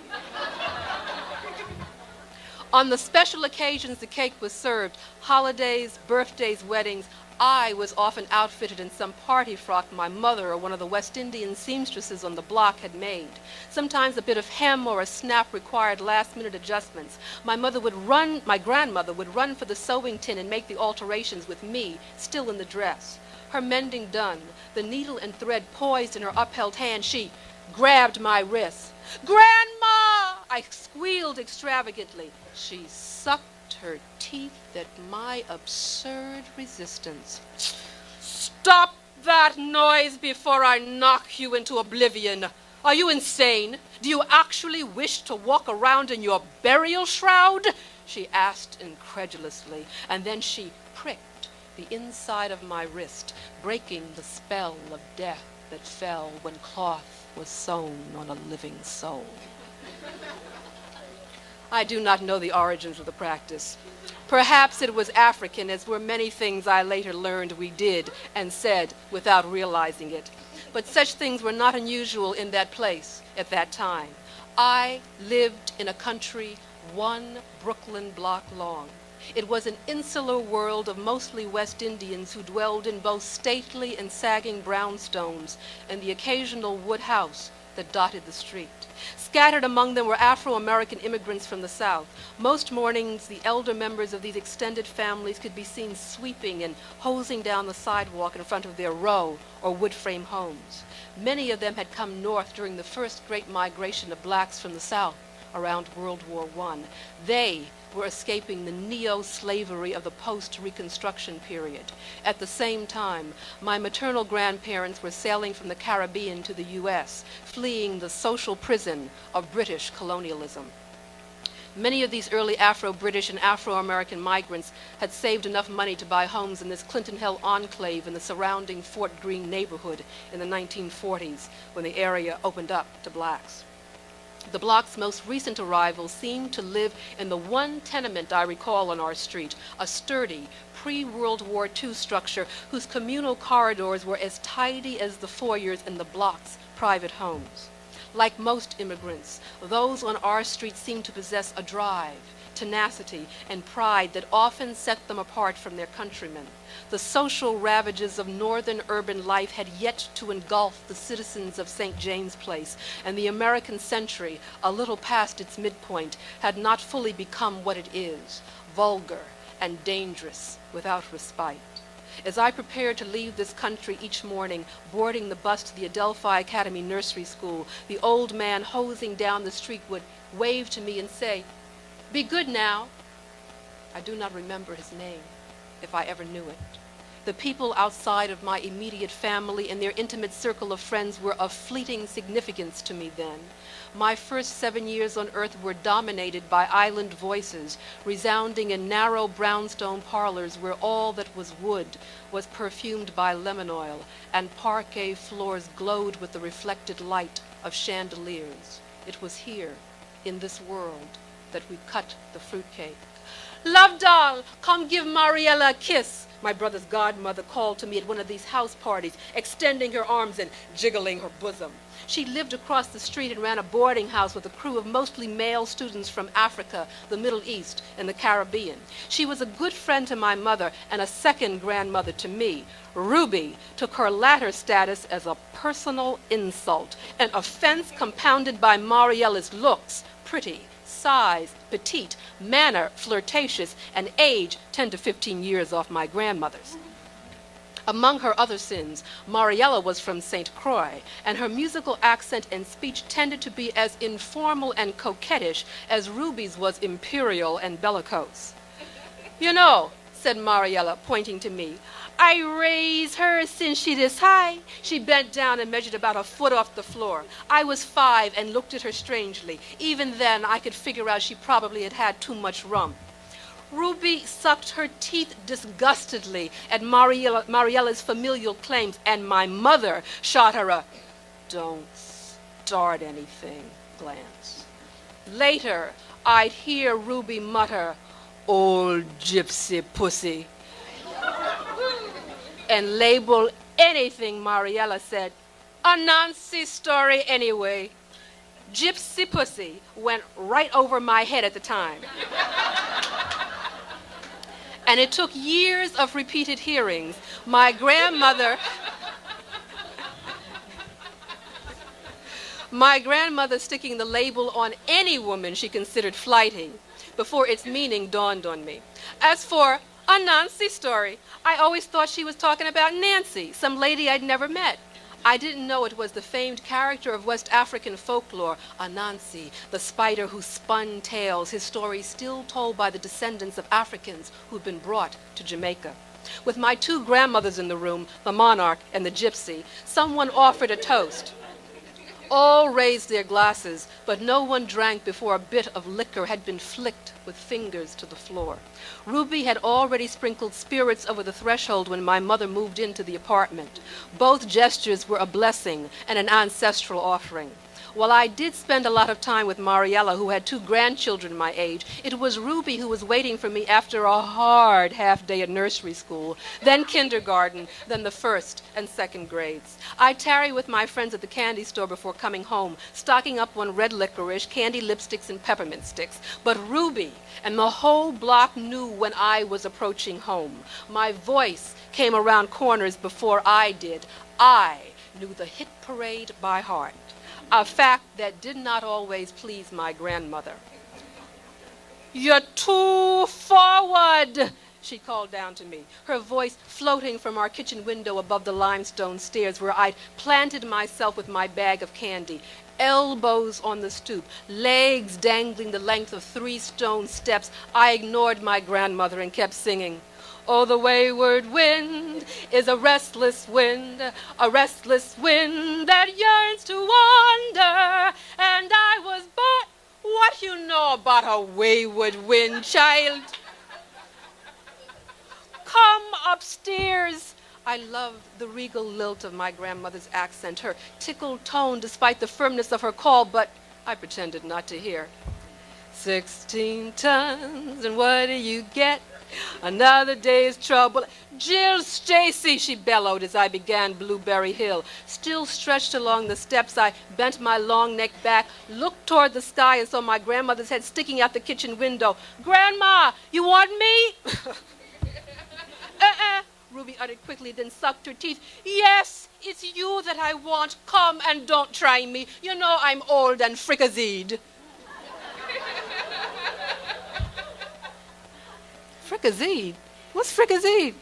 On the special occasions the cake was served, holidays, birthdays, weddings, I was often outfitted in some party frock my mother or one of the West Indian seamstresses on the block had made. Sometimes a bit of hem or a snap required last-minute adjustments. My grandmother would run for the sewing tin and make the alterations with me still in the dress. Her mending done, the needle and thread poised in her upheld hand, she grabbed my wrist. "Grandma!" I squealed extravagantly. She sucked her teeth at my absurd resistance. "Stop that noise before I knock you into oblivion. Are you insane? Do you actually wish to walk around in your burial shroud?" she asked incredulously, and then she pricked the inside of my wrist, breaking the spell of death that fell when cloth was sewn on a living soul. I do not know the origins of the practice. Perhaps it was African, as were many things I later learned we did and said without realizing it. But such things were not unusual in that place at that time. I lived in a country 1 Brooklyn block long. It was an insular world of mostly West Indians who dwelled in both stately and sagging brownstones and the occasional wood house that dotted the street. Scattered among them were Afro-American immigrants from the South. Most mornings, the elder members of these extended families could be seen sweeping and hosing down the sidewalk in front of their row or wood-frame homes. Many of them had come north during the first great migration of blacks from the South around World War I. They were escaping the neo-slavery of the post-Reconstruction period. At the same time, my maternal grandparents were sailing from the Caribbean to the U.S., fleeing the social prison of British colonialism. Many of these early Afro-British and Afro-American migrants had saved enough money to buy homes in this Clinton Hill enclave in the surrounding Fort Greene neighborhood in the 1940s, when the area opened up to blacks. The block's most recent arrivals seemed to live in the one tenement I recall on our street, a sturdy, pre-World War II structure whose communal corridors were as tidy as the foyers in the block's private homes. Like most immigrants, those on our street seemed to possess a drive, tenacity, and pride that often set them apart from their countrymen. The social ravages of northern urban life had yet to engulf the citizens of St. James Place, and the American century, a little past its midpoint, had not fully become what it is, vulgar and dangerous without respite. As I prepared to leave this country each morning, boarding the bus to the Adelphi Academy Nursery School, the old man hosing down the street would wave to me and say, "Be good now." I do not remember his name, if I ever knew it. The people outside of my immediate family and their intimate circle of friends were of fleeting significance to me then. My first 7 years on earth were dominated by island voices, resounding in narrow brownstone parlors where all that was wood was perfumed by lemon oil, and parquet floors glowed with the reflected light of chandeliers. It was here, in this world, that we cut the fruitcake. "Love doll, come give Mariella a kiss," my brother's godmother called to me at one of these house parties, extending her arms and jiggling her bosom. She lived across the street and ran a boarding house with a crew of mostly male students from Africa, the Middle East, and the Caribbean. She was a good friend to my mother and a second grandmother to me. Ruby took her latter status as a personal insult, an offense compounded by Mariella's looks, pretty, size, petite, manner, flirtatious, and age 10 to 15 years off my grandmother's. Among her other sins, Mariella was from St. Croix, and her musical accent and speech tended to be as informal and coquettish as Ruby's was imperial and bellicose. "You know," said Mariella, pointing to me, "I raise her since she this high." She bent down and measured about a foot off the floor. I was 5 and looked at her strangely. Even then, I could figure out she probably had had too much rum. Ruby sucked her teeth disgustedly at Mariella's familial claims, and my mother shot her a "don't start anything" glance. Later, I'd hear Ruby mutter, "Old gypsy pussy," and label anything Mariella said a Nancy story anyway. Gypsy pussy went right over my head at the time. And it took years of repeated hearings. My grandmother sticking the label on any woman she considered flighty before its meaning dawned on me. As for a Nancy story, I always thought she was talking about Nancy, some lady I'd never met. I didn't know it was the famed character of West African folklore, Anansi, the spider who spun tales, his story still told by the descendants of Africans who'd been brought to Jamaica. With my 2 grandmothers in the room, the monarch and the gypsy, someone offered a toast. All raised their glasses, but no one drank before a bit of liquor had been flicked with fingers to the floor. Ruby had already sprinkled spirits over the threshold when my mother moved into the apartment. Both gestures were a blessing and an ancestral offering. While I did spend a lot of time with Mariella, who had 2 grandchildren my age, it was Ruby who was waiting for me after a hard half-day at nursery school, then kindergarten, then the 1st and 2nd grades. I'd tarry with my friends at the candy store before coming home, stocking up on red licorice, candy lipsticks, and peppermint sticks. But Ruby and the whole block knew when I was approaching home. My voice came around corners before I did. I knew the hit parade by heart. A fact that did not always please my grandmother. "You're too forward," she called down to me, her voice floating from our kitchen window above the limestone stairs where I'd planted myself with my bag of candy, elbows on the stoop, legs dangling the length of 3 stone steps. I ignored my grandmother and kept singing. "Oh, the wayward wind is a restless wind that yearns to wander, and I was born." What you know about a wayward wind, child? "Come upstairs." I loved the regal lilt of my grandmother's accent, her tickled tone despite the firmness of her call, but I pretended not to hear. 16 tons, and what do you get? Another day's trouble. "Jill Stacy," she bellowed as I began Blueberry Hill. Still stretched along the steps, I bent my long neck back, looked toward the sky, and saw my grandmother's head sticking out the kitchen window. "Grandma, you want me?" Ruby uttered quickly, then sucked her teeth. "Yes, it's you that I want. Come and don't try me. You know I'm old and fricasseed." Fricasseed? What's fricasseed?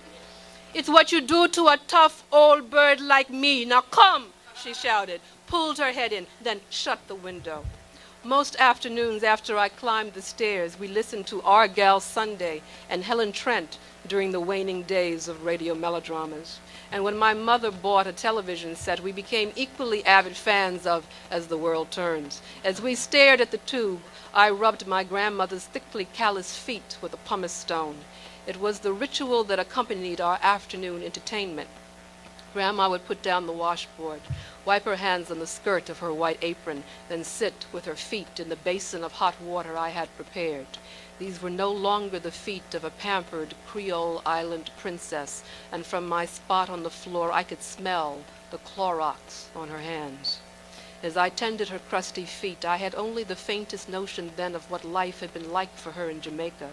"It's what you do to a tough old bird like me. Now come," she shouted, pulled her head in, then shut the window. Most afternoons after I climbed the stairs, we listened to Our Gal Sunday and Helen Trent during the waning days of radio melodramas. And when my mother bought a television set, we became equally avid fans of As the World Turns. As we stared at the tube, I rubbed my grandmother's thickly calloused feet with a pumice stone. It was the ritual that accompanied our afternoon entertainment. Grandma would put down the washboard, wipe her hands on the skirt of her white apron, then sit with her feet in the basin of hot water I had prepared. These were no longer the feet of a pampered Creole island princess, and from my spot on the floor I could smell the Clorox on her hands. As I tended her crusty feet, I had only the faintest notion then of what life had been like for her in Jamaica.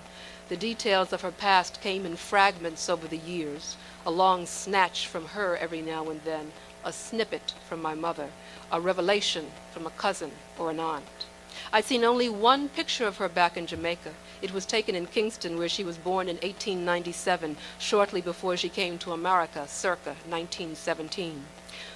The details of her past came in fragments over the years, a long snatch from her every now and then, a snippet from my mother, a revelation from a cousin or an aunt. I'd seen only one picture of her back in Jamaica. It was taken in Kingston, where she was born in 1897, shortly before she came to America, circa 1917.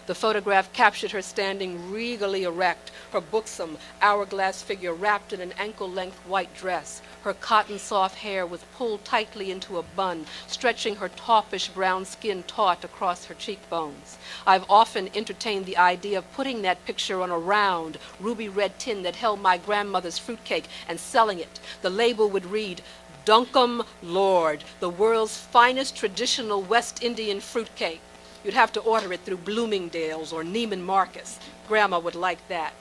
The photograph captured her standing regally erect, her buxom, hourglass figure wrapped in an ankle-length white dress. Her cotton-soft hair was pulled tightly into a bun, stretching her tawfish brown skin taut across her cheekbones. I've often entertained the idea of putting that picture on a round, ruby-red tin that held my grandmother's fruitcake and selling it. The label would read, "Duncombe Lord, the world's finest traditional West Indian fruitcake." You'd have to order it through Bloomingdale's or Neiman Marcus. Grandma would like that.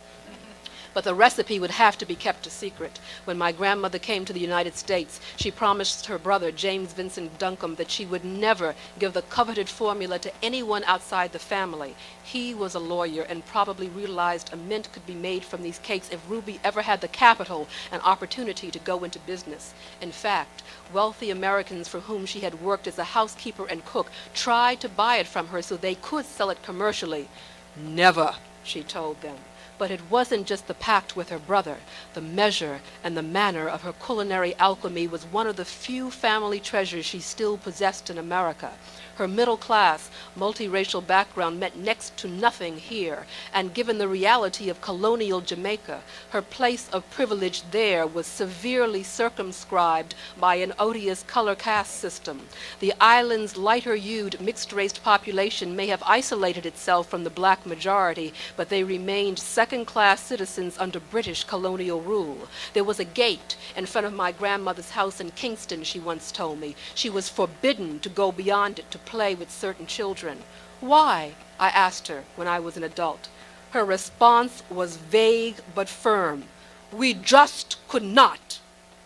But the recipe would have to be kept a secret. When my grandmother came to the United States, she promised her brother, James Vincent Duncombe, that she would never give the coveted formula to anyone outside the family. He was a lawyer and probably realized a mint could be made from these cakes if Ruby ever had the capital and opportunity to go into business. In fact, wealthy Americans for whom she had worked as a housekeeper and cook tried to buy it from her so they could sell it commercially. "Never," she told them. But it wasn't just the pact with her brother. The measure and the manner of her culinary alchemy was one of the few family treasures she still possessed in America. Her middle-class, multiracial background meant next to nothing here, and given the reality of colonial Jamaica, her place of privilege there was severely circumscribed by an odious color caste system. The island's lighter-hued, mixed-race population may have isolated itself from the black majority, but they remained second-class citizens under British colonial rule. There was a gate in front of my grandmother's house in Kingston, she once told me. She was forbidden to go beyond it to play with certain children. "Why?" I asked her when I was an adult. Her response was vague but firm. "We just could not."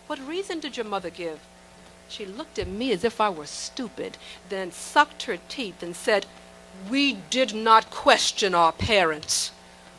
"What reason did your mother give?" She looked at me as if I were stupid, then sucked her teeth and said, "We did not question our parents."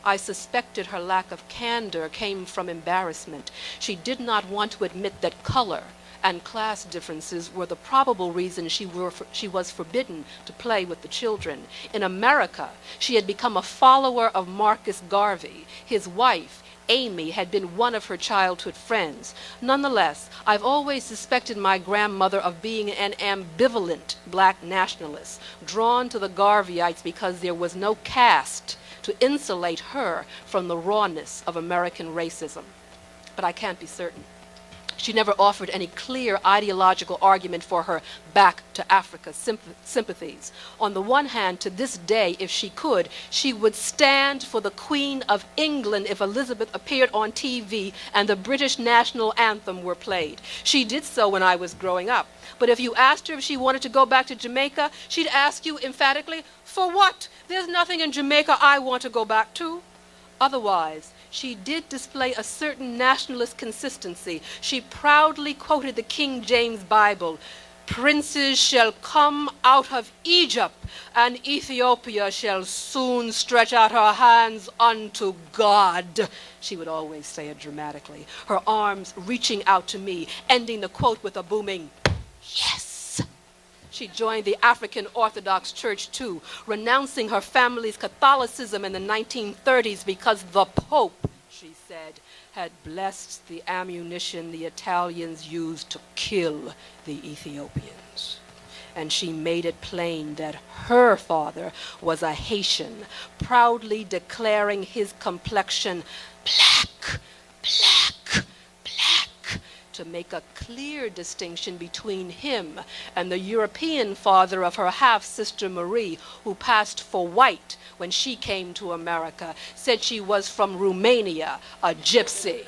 I suspected her lack of candor came from embarrassment. She did not want to admit that color and class differences were the probable reason she was forbidden to play with the children. In America, she had become a follower of Marcus Garvey. His wife, Amy, had been one of her childhood friends. Nonetheless, I've always suspected my grandmother of being an ambivalent black nationalist, drawn to the Garveyites because there was no caste to insulate her from the rawness of American racism. But I can't be certain. She never offered any clear ideological argument for her back to Africa sympathies. On the one hand, to this day, if she could, she would stand for the Queen of England if Elizabeth appeared on TV and the British national anthem were played. She did so when I was growing up. But if you asked her if she wanted to go back to Jamaica, she'd ask you emphatically, "For what? There's nothing in Jamaica I want to go back to." Otherwise, she did display a certain nationalist consistency. She proudly quoted the King James Bible, "Princes shall come out of Egypt, and Ethiopia shall soon stretch out her hands unto God." She would always say it dramatically, her arms reaching out to me, ending the quote with a booming, "Yes." She joined the African Orthodox Church too, renouncing her family's Catholicism in the 1930s because the Pope, she said, had blessed the ammunition the Italians used to kill the Ethiopians. And she made it plain that her father was a Haitian, proudly declaring his complexion black, black, black, to make a clear distinction between him and the European father of her half-sister Marie, who passed for white when she came to America, said she was from Romania, a gypsy.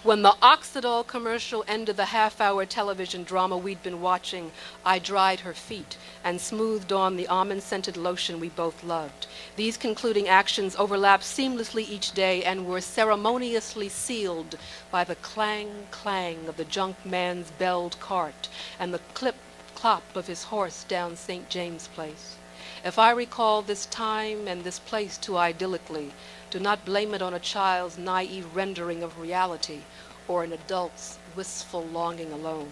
When the Oxidol commercial ended the half-hour television drama we'd been watching, I dried her feet and smoothed on the almond-scented lotion we both loved. These concluding actions overlapped seamlessly each day and were ceremoniously sealed by the clang-clang of the junk man's belled cart and the clip-clop of his horse down St. James Place. If I recall this time and this place too idyllically, do not blame it on a child's naive rendering of reality or an adult's wistful longing alone.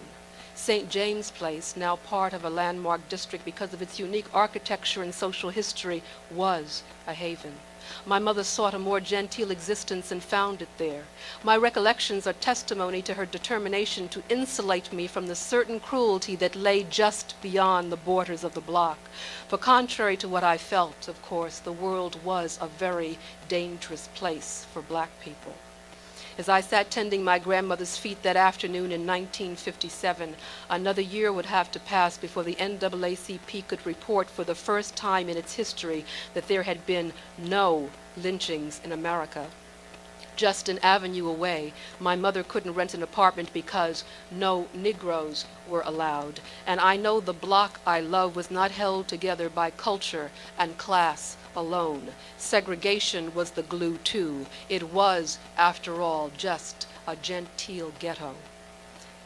St. James Place, now part of a landmark district because of its unique architecture and social history, was a haven. My mother sought a more genteel existence and found it there. My recollections are testimony to her determination to insulate me from the certain cruelty that lay just beyond the borders of the block. For contrary to what I felt, of course, the world was a very dangerous place for black people. As I sat tending my grandmother's feet that afternoon in 1957, another year would have to pass before the NAACP could report for the first time in its history that there had been no lynchings in America. Just an avenue away, my mother couldn't rent an apartment because no Negroes were allowed. And I know the block I love was not held together by culture and class alone. Segregation was the glue too. It was, after all, just a genteel ghetto.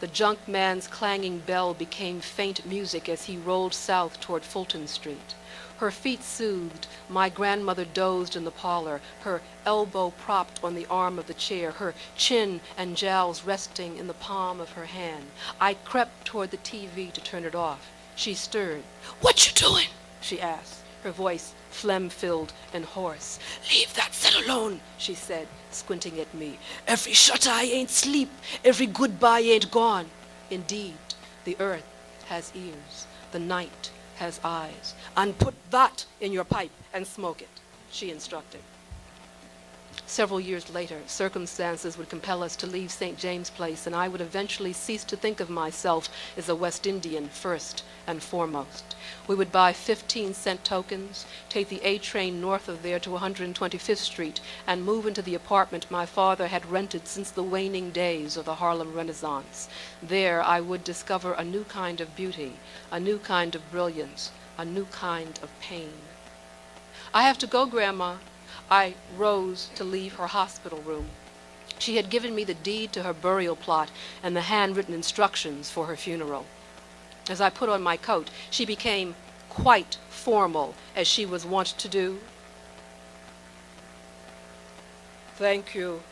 The junk man's clanging bell became faint music as he rolled south toward Fulton Street. Her feet soothed, my grandmother dozed in the parlor, her elbow propped on the arm of the chair, her chin and jowls resting in the palm of her hand. I crept toward the TV to turn it off. She stirred. "What you doing?" she asked, her voice phlegm-filled and hoarse. "Leave that set alone," she said, squinting at me. "Every shut-eye ain't sleep, every goodbye ain't gone. Indeed, the earth has ears, the night has eyes. And put that in your pipe and smoke it," she instructed. Several years later, circumstances would compel us to leave St. James Place, and I would eventually cease to think of myself as a West Indian first and foremost. We would buy 15-cent tokens, take the A train north of there to 125th Street, and move into the apartment my father had rented since the waning days of the Harlem Renaissance. There I would discover a new kind of beauty, a new kind of brilliance, a new kind of pain. "I have to go, Grandma." I rose to leave her hospital room. She had given me the deed to her burial plot and the handwritten instructions for her funeral. As I put on my coat, she became quite formal, as she was wont to do. "Thank you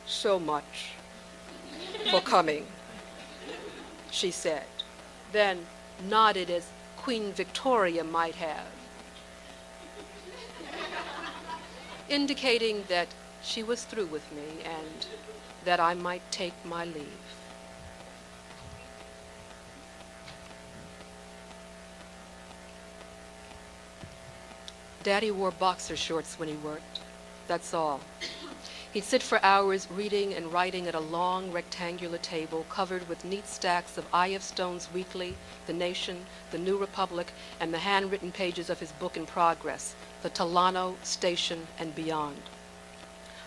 so much for coming," she said, then nodded as Queen Victoria might have, indicating that she was through with me and that I might take my leave. Daddy wore boxer shorts when he worked. That's all. He'd sit for hours reading and writing at a long rectangular table covered with neat stacks of I.F. Stone's Weekly, The Nation, The New Republic, and the handwritten pages of his book in progress, The Talano, Station, and Beyond.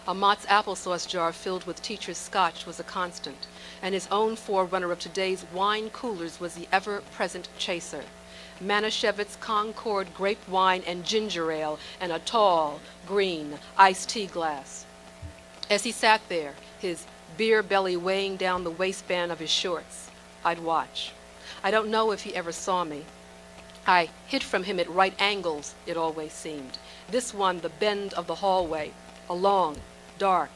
A Mott's applesauce jar filled with teacher's scotch was a constant, and his own forerunner of today's wine coolers was the ever-present chaser. Manischewitz Concord grape wine and ginger ale and a tall, green iced tea glass. As he sat there, his beer belly weighing down the waistband of his shorts, I'd watch. I don't know if he ever saw me. I hid from him at right angles, it always seemed. This one, the bend of the hallway, a long, dark,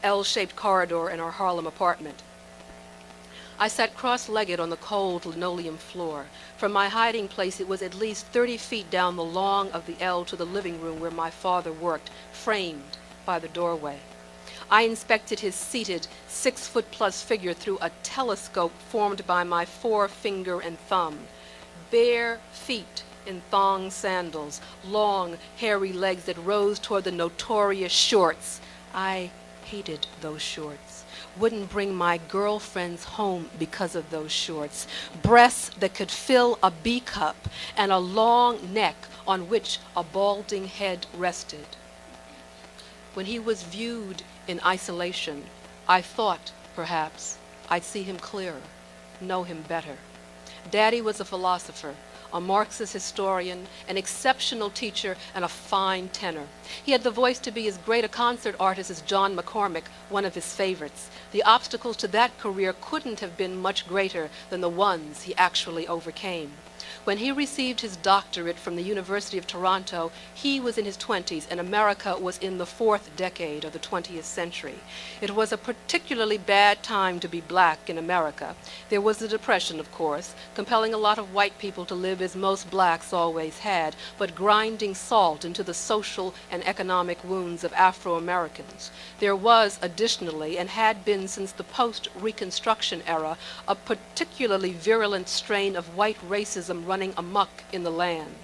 L-shaped corridor in our Harlem apartment. I sat cross-legged on the cold linoleum floor. From my hiding place, it was at least 30 feet down the long of the L to the living room where my father worked, framed by the doorway. I inspected his seated 6-foot-plus figure through a telescope formed by my forefinger and thumb. Bare feet in thong sandals, long, hairy legs that rose toward the notorious shorts. I hated those shorts. Wouldn't bring my girlfriends home because of those shorts. Breasts that could fill a B-cup and a long neck on which a balding head rested. When he was viewed in isolation, I thought, perhaps, I'd see him clearer, know him better. Daddy was a philosopher, a Marxist historian, an exceptional teacher, and a fine tenor. He had the voice to be as great a concert artist as John McCormick, one of his favorites. The obstacles to that career couldn't have been much greater than the ones he actually overcame. When he received his doctorate from the University of Toronto, he was in his 20s and America was in the fourth decade of the 20th century. It was a particularly bad time to be black in America. There was the Depression, of course, compelling a lot of white people to live as most blacks always had, but grinding salt into the social and economic wounds of Afro-Americans. There was, additionally, and had been since the post-Reconstruction era, a particularly virulent strain of white racism running amok in the land.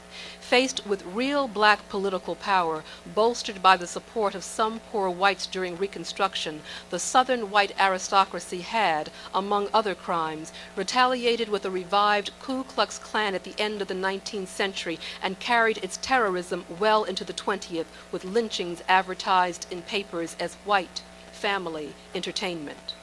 Faced with real black political power, bolstered by the support of some poor whites during Reconstruction, the Southern white aristocracy had, among other crimes, retaliated with a revived Ku Klux Klan at the end of the 19th century and carried its terrorism well into the 20th, with lynchings advertised in papers as white family entertainment.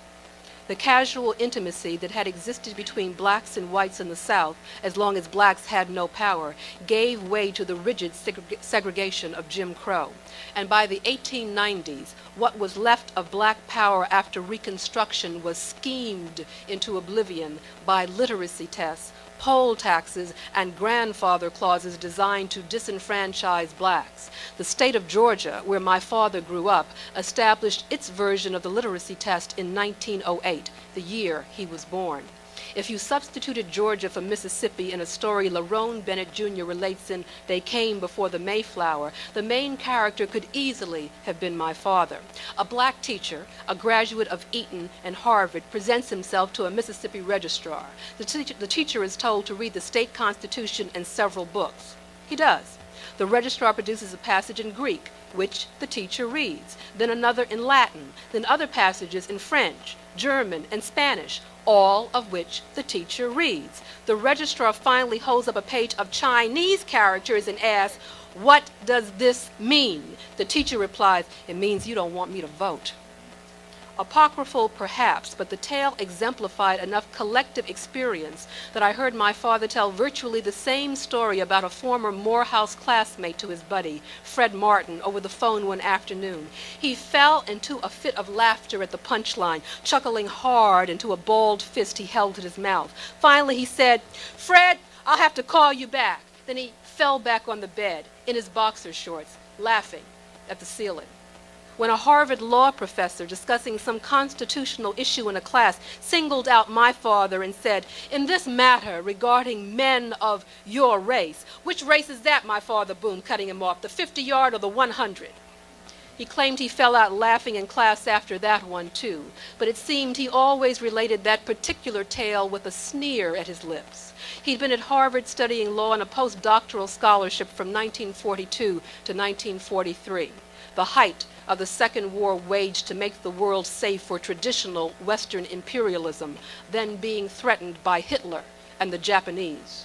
The casual intimacy that had existed between blacks and whites in the South, as long as blacks had no power, gave way to the rigid segregation of Jim Crow. And by the 1890s, what was left of black power after Reconstruction was schemed into oblivion by literacy tests, poll taxes, and grandfather clauses designed to disenfranchise blacks. The state of Georgia, where my father grew up, established its version of the literacy test in 1908, the year he was born. If you substituted Georgia for Mississippi in a story Lerone Bennett Jr. relates in They Came Before the Mayflower, the main character could easily have been my father. A black teacher, a graduate of Eton and Harvard, presents himself to a Mississippi registrar. The teacher is told to read the state constitution and several books. He does. The registrar produces a passage in Greek, which the teacher reads, then another in Latin, then other passages in French, German, and Spanish, all of which the teacher reads. The registrar finally holds up a page of Chinese characters and asks, "What does this mean?" The teacher replies, "It means you don't want me to vote." Apocryphal perhaps, but the tale exemplified enough collective experience that I heard my father tell virtually the same story about a former Morehouse classmate to his buddy, Fred Martin, over the phone one afternoon. He fell into a fit of laughter at the punchline, chuckling hard into a balled fist he held at his mouth. Finally he said, "Fred, I'll have to call you back." Then he fell back on the bed in his boxer shorts, laughing at the ceiling. When a Harvard law professor discussing some constitutional issue in a class singled out my father and said, "In this matter regarding men of your race," "Which race is that?" my father boomed, cutting him off, "the 50-yard or the 100? He claimed he fell out laughing in class after that one, too, but it seemed he always related that particular tale with a sneer at his lips. He'd been at Harvard studying law on a postdoctoral scholarship from 1942 to 1943, the height of the second war waged to make the world safe for traditional Western imperialism, then being threatened by Hitler and the Japanese.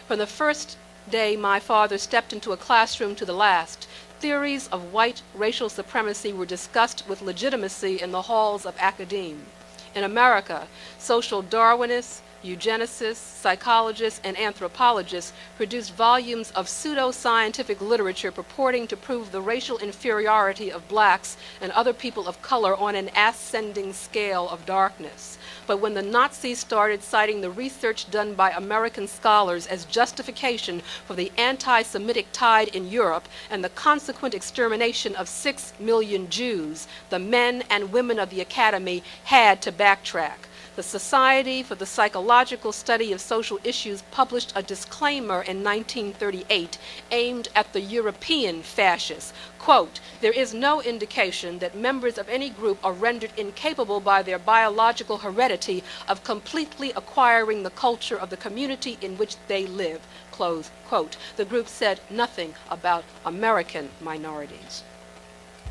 From the first day my father stepped into a classroom to the last, theories of white racial supremacy were discussed with legitimacy in the halls of academe. In America, social Darwinists, eugenicists, psychologists, and anthropologists produced volumes of pseudo-scientific literature purporting to prove the racial inferiority of blacks and other people of color on an ascending scale of darkness. But when the Nazis started citing the research done by American scholars as justification for the anti-Semitic tide in Europe and the consequent extermination of 6 million Jews, the men and women of the Academy had to backtrack. The Society for the Psychological Study of Social Issues published a disclaimer in 1938 aimed at the European fascists. Quote, "There is no indication that members of any group are rendered incapable by their biological heredity of completely acquiring the culture of the community in which they live." Close quote. The group said nothing about American minorities.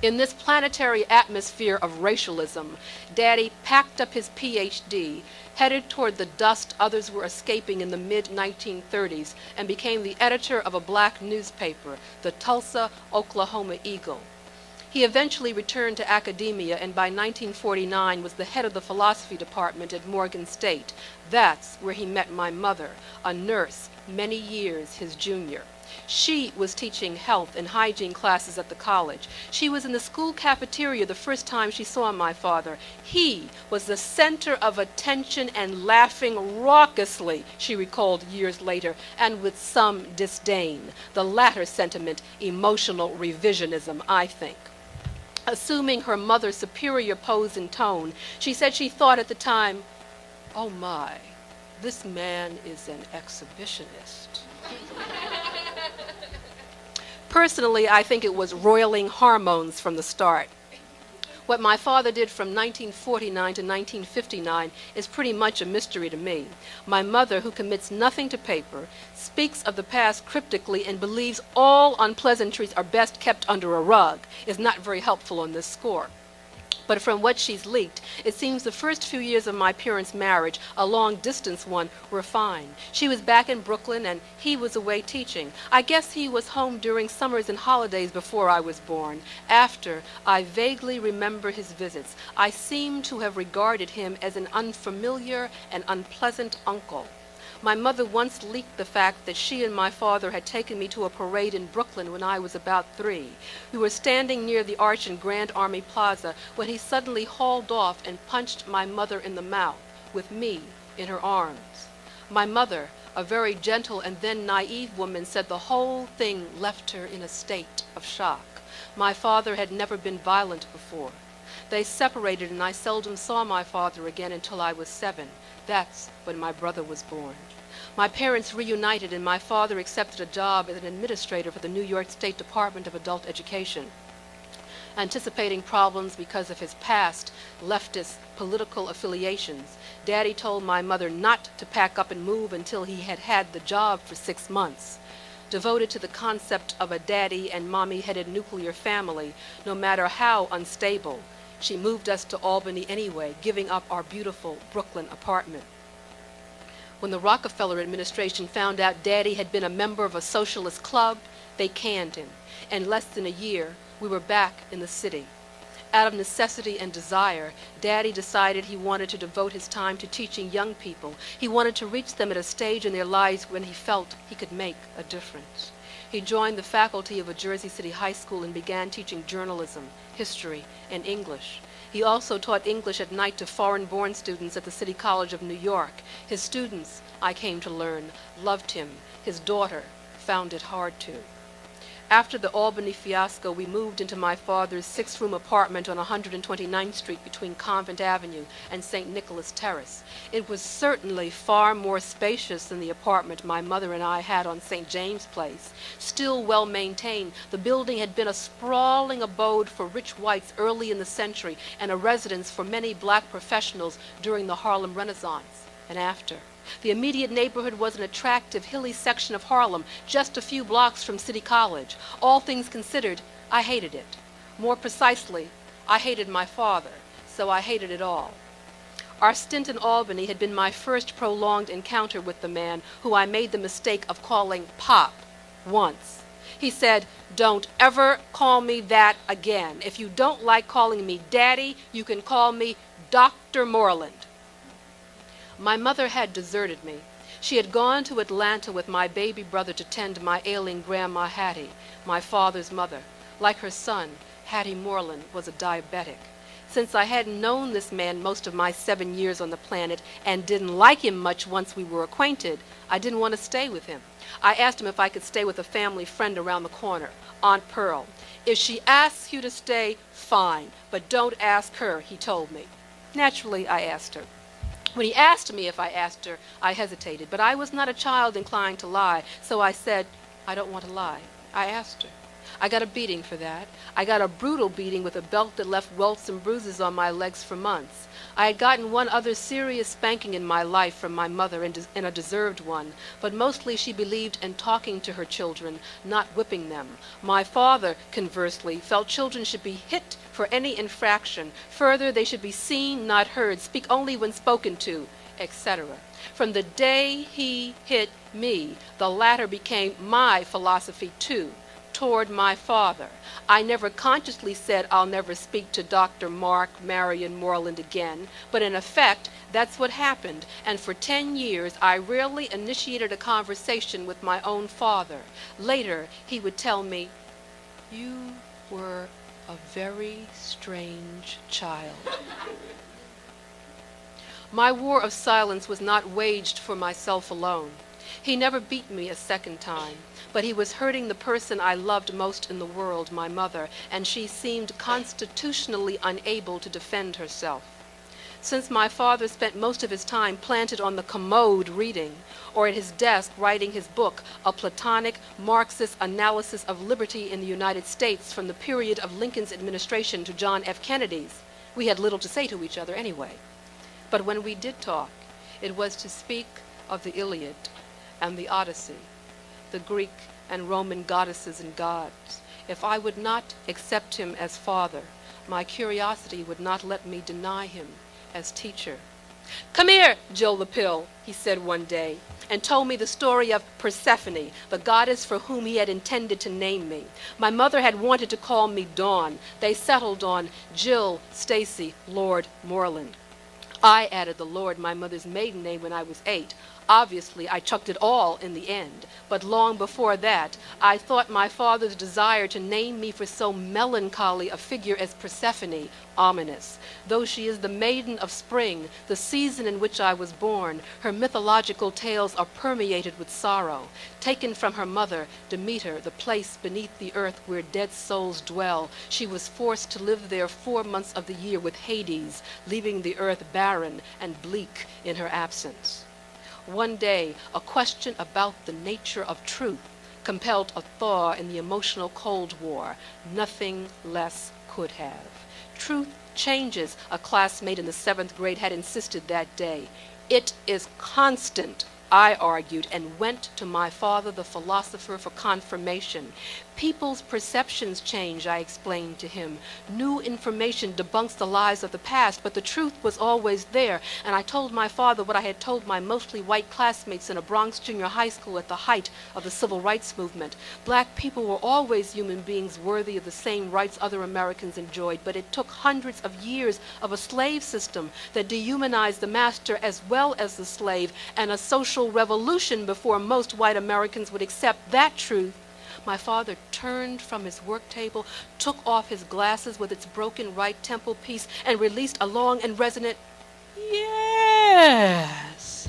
In this planetary atmosphere of racialism, Daddy packed up his PhD, headed toward the dust others were escaping in the mid-1930s, and became the editor of a black newspaper, the Tulsa, Oklahoma Eagle. He eventually returned to academia and by 1949 was the head of the philosophy department at Morgan State. That's where he met my mother, a nurse many years his junior. She was teaching health and hygiene classes at the college. She was in the school cafeteria the first time she saw my father. He was the center of attention and laughing raucously, she recalled years later, and with some disdain. The latter sentiment, emotional revisionism, I think. Assuming her mother's superior pose and tone, she said she thought at the time, "Oh my, this man is an exhibitionist." Personally, I think it was roiling hormones from the start. What my father did from 1949 to 1959 is pretty much a mystery to me. My mother, who commits nothing to paper, speaks of the past cryptically and believes all unpleasantries are best kept under a rug, is not very helpful on this score. But from what she's leaked, it seems the first few years of my parents' marriage, a long-distance one, were fine. She was back in Brooklyn, and he was away teaching. I guess he was home during summers and holidays before I was born. After, I vaguely remember his visits. I seem to have regarded him as an unfamiliar and unpleasant uncle. My mother once leaked the fact that she and my father had taken me to a parade in Brooklyn when I was about 3. We were standing near the arch in Grand Army Plaza when he suddenly hauled off and punched my mother in the mouth, with me in her arms. My mother, a very gentle and then naive woman, said the whole thing left her in a state of shock. My father had never been violent before. They separated, and I seldom saw my father again until I was 7. That's when my brother was born. My parents reunited, and my father accepted a job as an administrator for the New York State Department of Adult Education. Anticipating problems because of his past leftist political affiliations, Daddy told my mother not to pack up and move until he had had the job for 6 months. Devoted to the concept of a daddy and mommy-headed nuclear family, no matter how unstable, she moved us to Albany anyway, giving up our beautiful Brooklyn apartment. When the Rockefeller administration found out Daddy had been a member of a socialist club, they canned him. In less than a year, we were back in the city. Out of necessity and desire, Daddy decided he wanted to devote his time to teaching young people. He wanted to reach them at a stage in their lives when he felt he could make a difference. He joined the faculty of a Jersey City high school and began teaching journalism, history, and English. He also taught English at night to foreign-born students at the City College of New York. His students, I came to learn, loved him. His daughter found it hard to. After the Albany fiasco, we moved into my father's 6-room apartment on 129th Street between Convent Avenue and St. Nicholas Terrace. It was certainly far more spacious than the apartment my mother and I had on St. James Place. Still well maintained, the building had been a sprawling abode for rich whites early in the century and a residence for many black professionals during the Harlem Renaissance and after. The immediate neighborhood was an attractive, hilly section of Harlem, just a few blocks from City College. All things considered, I hated it. More precisely, I hated my father, so I hated it all. Our stint in Albany had been my first prolonged encounter with the man who I made the mistake of calling Pop once. He said, "Don't ever call me that again. If you don't like calling me Daddy, you can call me Dr. Moreland." My mother had deserted me. She had gone to Atlanta with my baby brother to tend my ailing Grandma Hattie, my father's mother. Like her son, Hattie Moreland was a diabetic. Since I hadn't known this man most of my 7 years on the planet and didn't like him much once we were acquainted, I didn't want to stay with him. I asked him if I could stay with a family friend around the corner, Aunt Pearl. "If she asks you to stay, fine, but don't ask her," he told me. Naturally, I asked her. When he asked me if I asked her, I hesitated, but I was not a child inclined to lie, so I said, "I don't want to lie. I asked her." I got a beating for that. I got a brutal beating with a belt that left welts and bruises on my legs for months. I had gotten one other serious spanking in my life from my mother, and a deserved one, but mostly she believed in talking to her children, not whipping them. My father, conversely, felt children should be hit for any infraction. Further, they should be seen, not heard, speak only when spoken to, etc. From the day he hit me, the latter became my philosophy too. toward my father. I never consciously said I'll never speak to Dr. Mark Marion Moreland again, but in effect, that's what happened, and for 10 years I rarely initiated a conversation with my own father. Later, he would tell me, "You were a very strange child." My war of silence was not waged for myself alone. He never beat me a second time, but he was hurting the person I loved most in the world, my mother, and she seemed constitutionally unable to defend herself. Since my father spent most of his time planted on the commode reading, or at his desk writing his book, A Platonic Marxist Analysis of Liberty in the United States from the period of Lincoln's administration to John F. Kennedy's, we had little to say to each other anyway. But when we did talk, it was to speak of the Iliad and the Odyssey, the Greek and Roman goddesses and gods. If I would not accept him as father, my curiosity would not let me deny him as teacher. "Come here, Jill the Pill," he said one day, and told me the story of Persephone, the goddess for whom he had intended to name me. My mother had wanted to call me Dawn. They settled on Jill Stacy Lord Moreland. I added the Lord, my mother's maiden name, when I was 8. Obviously, I chucked it all in the end, but long before that, I thought my father's desire to name me for so melancholy a figure as Persephone ominous. Though she is the maiden of spring, the season in which I was born, her mythological tales are permeated with sorrow. Taken from her mother, Demeter, the place beneath the earth where dead souls dwell, she was forced to live there 4 months of the year with Hades, leaving the earth barren and bleak in her absence. One day, a question about the nature of truth compelled a thaw in the emotional Cold War. Nothing less could have. Truth changes, a classmate in the 7th grade had insisted that day. It is constant, I argued, and went to my father, the philosopher, for confirmation. People's perceptions change, I explained to him. New information debunks the lies of the past, but the truth was always there, and I told my father what I had told my mostly white classmates in a Bronx junior high school at the height of the civil rights movement. Black people were always human beings worthy of the same rights other Americans enjoyed, but it took hundreds of years of a slave system that dehumanized the master as well as the slave, and a social revolution before most white Americans would accept that truth. My father turned from his work table, took off his glasses with its broken right temple piece, and released a long and resonant, "Yes."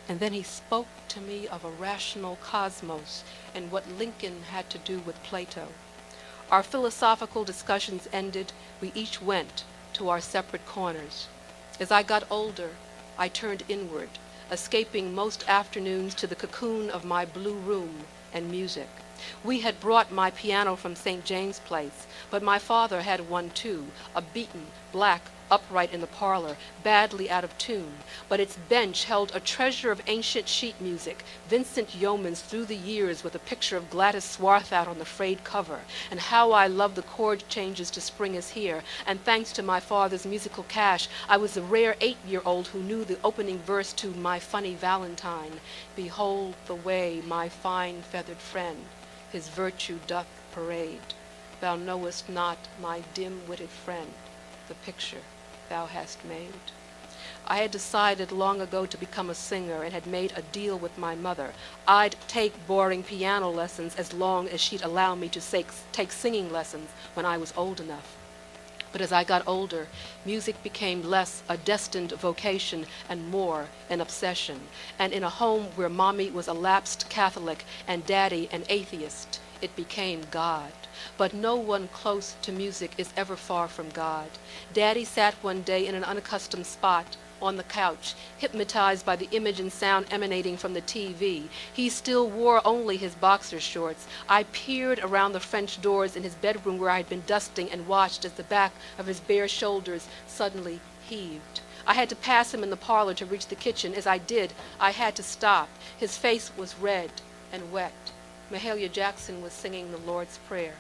And then he spoke to me of a rational cosmos and what Lincoln had to do with Plato. Our philosophical discussions ended, we each went to our separate corners. As I got older, I turned inward, escaping most afternoons to the cocoon of my blue room and music. We had brought my piano from St. James Place, but my father had one too, a beaten, black upright in the parlor, badly out of tune, but its bench held a treasure of ancient sheet music, Vincent Yeoman's Through the Years, with a picture of Gladys Swarthout on the frayed cover. And how I loved the chord changes to Spring Is Here, and thanks to my father's musical cache, I was the rare 8-year-old who knew the opening verse to My Funny Valentine. Behold the way my fine feathered friend his virtue doth parade. Thou knowest not, my dim-witted friend, the picture thou hast made. I had decided long ago to become a singer and had made a deal with my mother. I'd take boring piano lessons as long as she'd allow me to take singing lessons when I was old enough. But as I got older, music became less a destined vocation and more an obsession. And in a home where mommy was a lapsed Catholic and daddy an atheist, it became God. But no one close to music is ever far from God. Daddy sat one day in an unaccustomed spot on the couch, hypnotized by the image and sound emanating from the TV. He still wore only his boxer shorts. I peered around the French doors in his bedroom where I had been dusting and watched as the back of his bare shoulders suddenly heaved. I had to pass him in the parlor to reach the kitchen. As I did, I had to stop. His face was red and wet. Mahalia Jackson was singing the Lord's Prayer.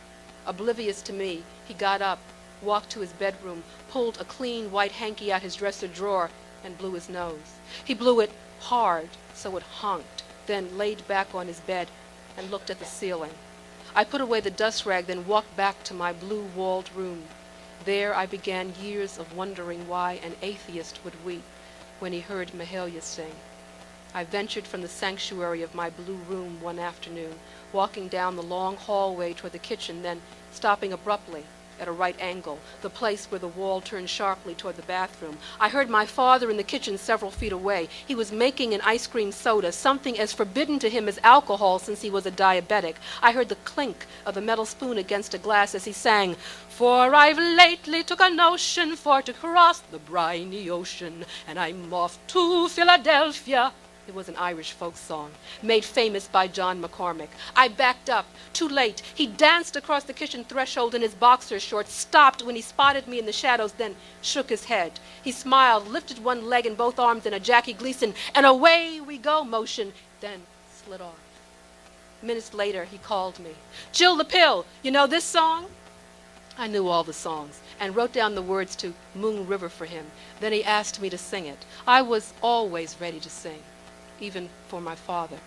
Oblivious to me, he got up, walked to his bedroom, pulled a clean white hanky out his dresser drawer, and blew his nose. He blew it hard so it honked, then laid back on his bed and looked at the ceiling. I put away the dust rag, then walked back to my blue-walled room. There I began years of wondering why an atheist would weep when he heard Mahalia sing. I ventured from the sanctuary of my blue room one afternoon, walking down the long hallway toward the kitchen, then stopping abruptly at a right angle, the place where the wall turned sharply toward the bathroom. I heard my father in the kitchen several feet away. He was making an ice cream soda, something as forbidden to him as alcohol since he was a diabetic. I heard the clink of the metal spoon against a glass as he sang, "For I've lately took a notion for to cross the briny ocean, and I'm off to Philadelphia." It was an Irish folk song, made famous by John McCormick. I backed up, too late. He danced across the kitchen threshold in his boxer shorts, stopped when he spotted me in the shadows, then shook his head. He smiled, lifted one leg and both arms in a Jackie Gleason, and away we go motion, then slid off. Minutes later, he called me. "Jill the Pill, you know this song?" I knew all the songs and wrote down the words to Moon River for him. Then he asked me to sing it. I was always ready to sing, even for my father.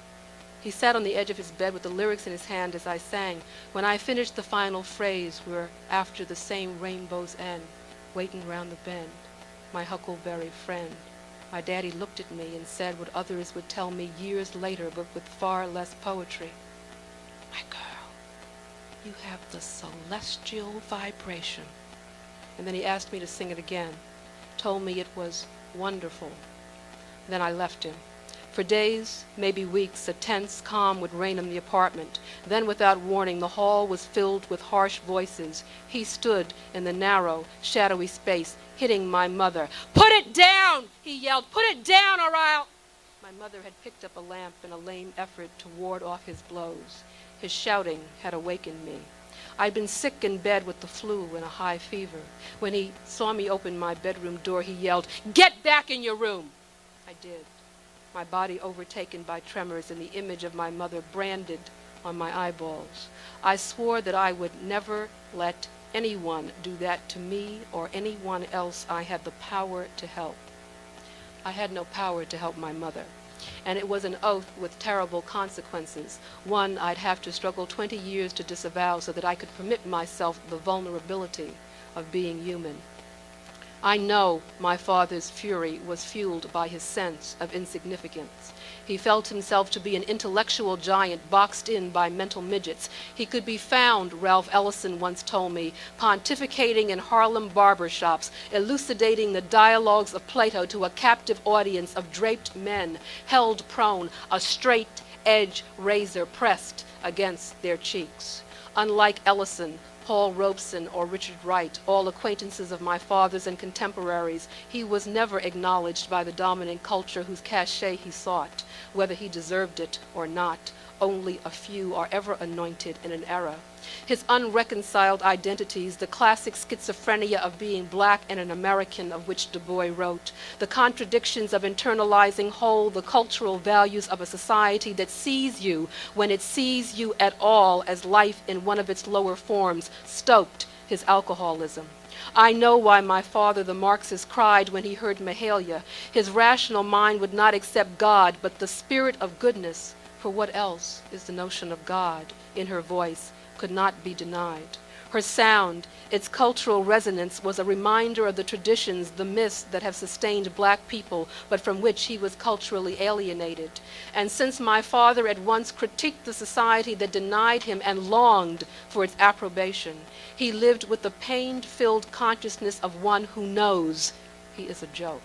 He sat on the edge of his bed with the lyrics in his hand as I sang. When I finished the final phrase, "We're after the same rainbow's end, waiting round the bend, my huckleberry friend," my daddy looked at me and said what others would tell me years later, but with far less poetry. "My girl, you have the celestial vibration." And then he asked me to sing it again, told me it was wonderful. Then I left him. For days, maybe weeks, a tense calm would reign in the apartment. Then, without warning, the hall was filled with harsh voices. He stood in the narrow, shadowy space, hitting my mother. "Put it down!" he yelled. "Put it down, or I'll—" My mother had picked up a lamp in a lame effort to ward off his blows. His shouting had awakened me. I'd been sick in bed with the flu and a high fever. When he saw me open my bedroom door, he yelled, "Get back in your room!" I did, my body overtaken by tremors and the image of my mother branded on my eyeballs. I swore that I would never let anyone do that to me or anyone else I had the power to help. I had no power to help my mother, and it was an oath with terrible consequences, one I'd have to struggle 20 years to disavow so that I could permit myself the vulnerability of being human. I know my father's fury was fueled by his sense of insignificance. He felt himself to be an intellectual giant boxed in by mental midgets. He could be found, Ralph Ellison once told me, pontificating in Harlem barber shops, elucidating the dialogues of Plato to a captive audience of draped men, held prone, a straight-edge razor pressed against their cheeks. Unlike Ellison, Paul Robeson, or Richard Wright, all acquaintances of my father's and contemporaries, he was never acknowledged by the dominant culture whose cachet he sought, whether he deserved it or not. Only a few are ever anointed in an era. His unreconciled identities, the classic schizophrenia of being black and an American, of which Du Bois wrote, the contradictions of internalizing whole the cultural values of a society that sees you, when it sees you at all, as life in one of its lower forms, stoked his alcoholism. I know why my father, the Marxist, cried when he heard Mahalia. His rational mind would not accept God, but the spirit of goodness, for what else is the notion of God, in her voice, could not be denied. Her sound, its cultural resonance, was a reminder of the traditions, the myths that have sustained black people, but from which he was culturally alienated. And since my father at once critiqued the society that denied him and longed for its approbation, he lived with the pain-filled consciousness of one who knows he is a joke.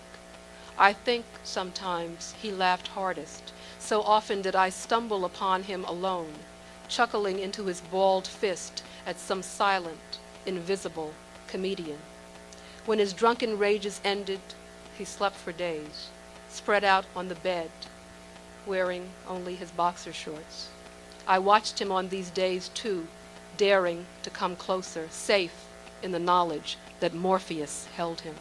I think sometimes he laughed hardest. So often did I stumble upon him alone, chuckling into his balled fist at some silent, invisible comedian. When his drunken rages ended, he slept for days, spread out on the bed, wearing only his boxer shorts. I watched him on these days too, daring to come closer, safe in the knowledge that Morpheus held him.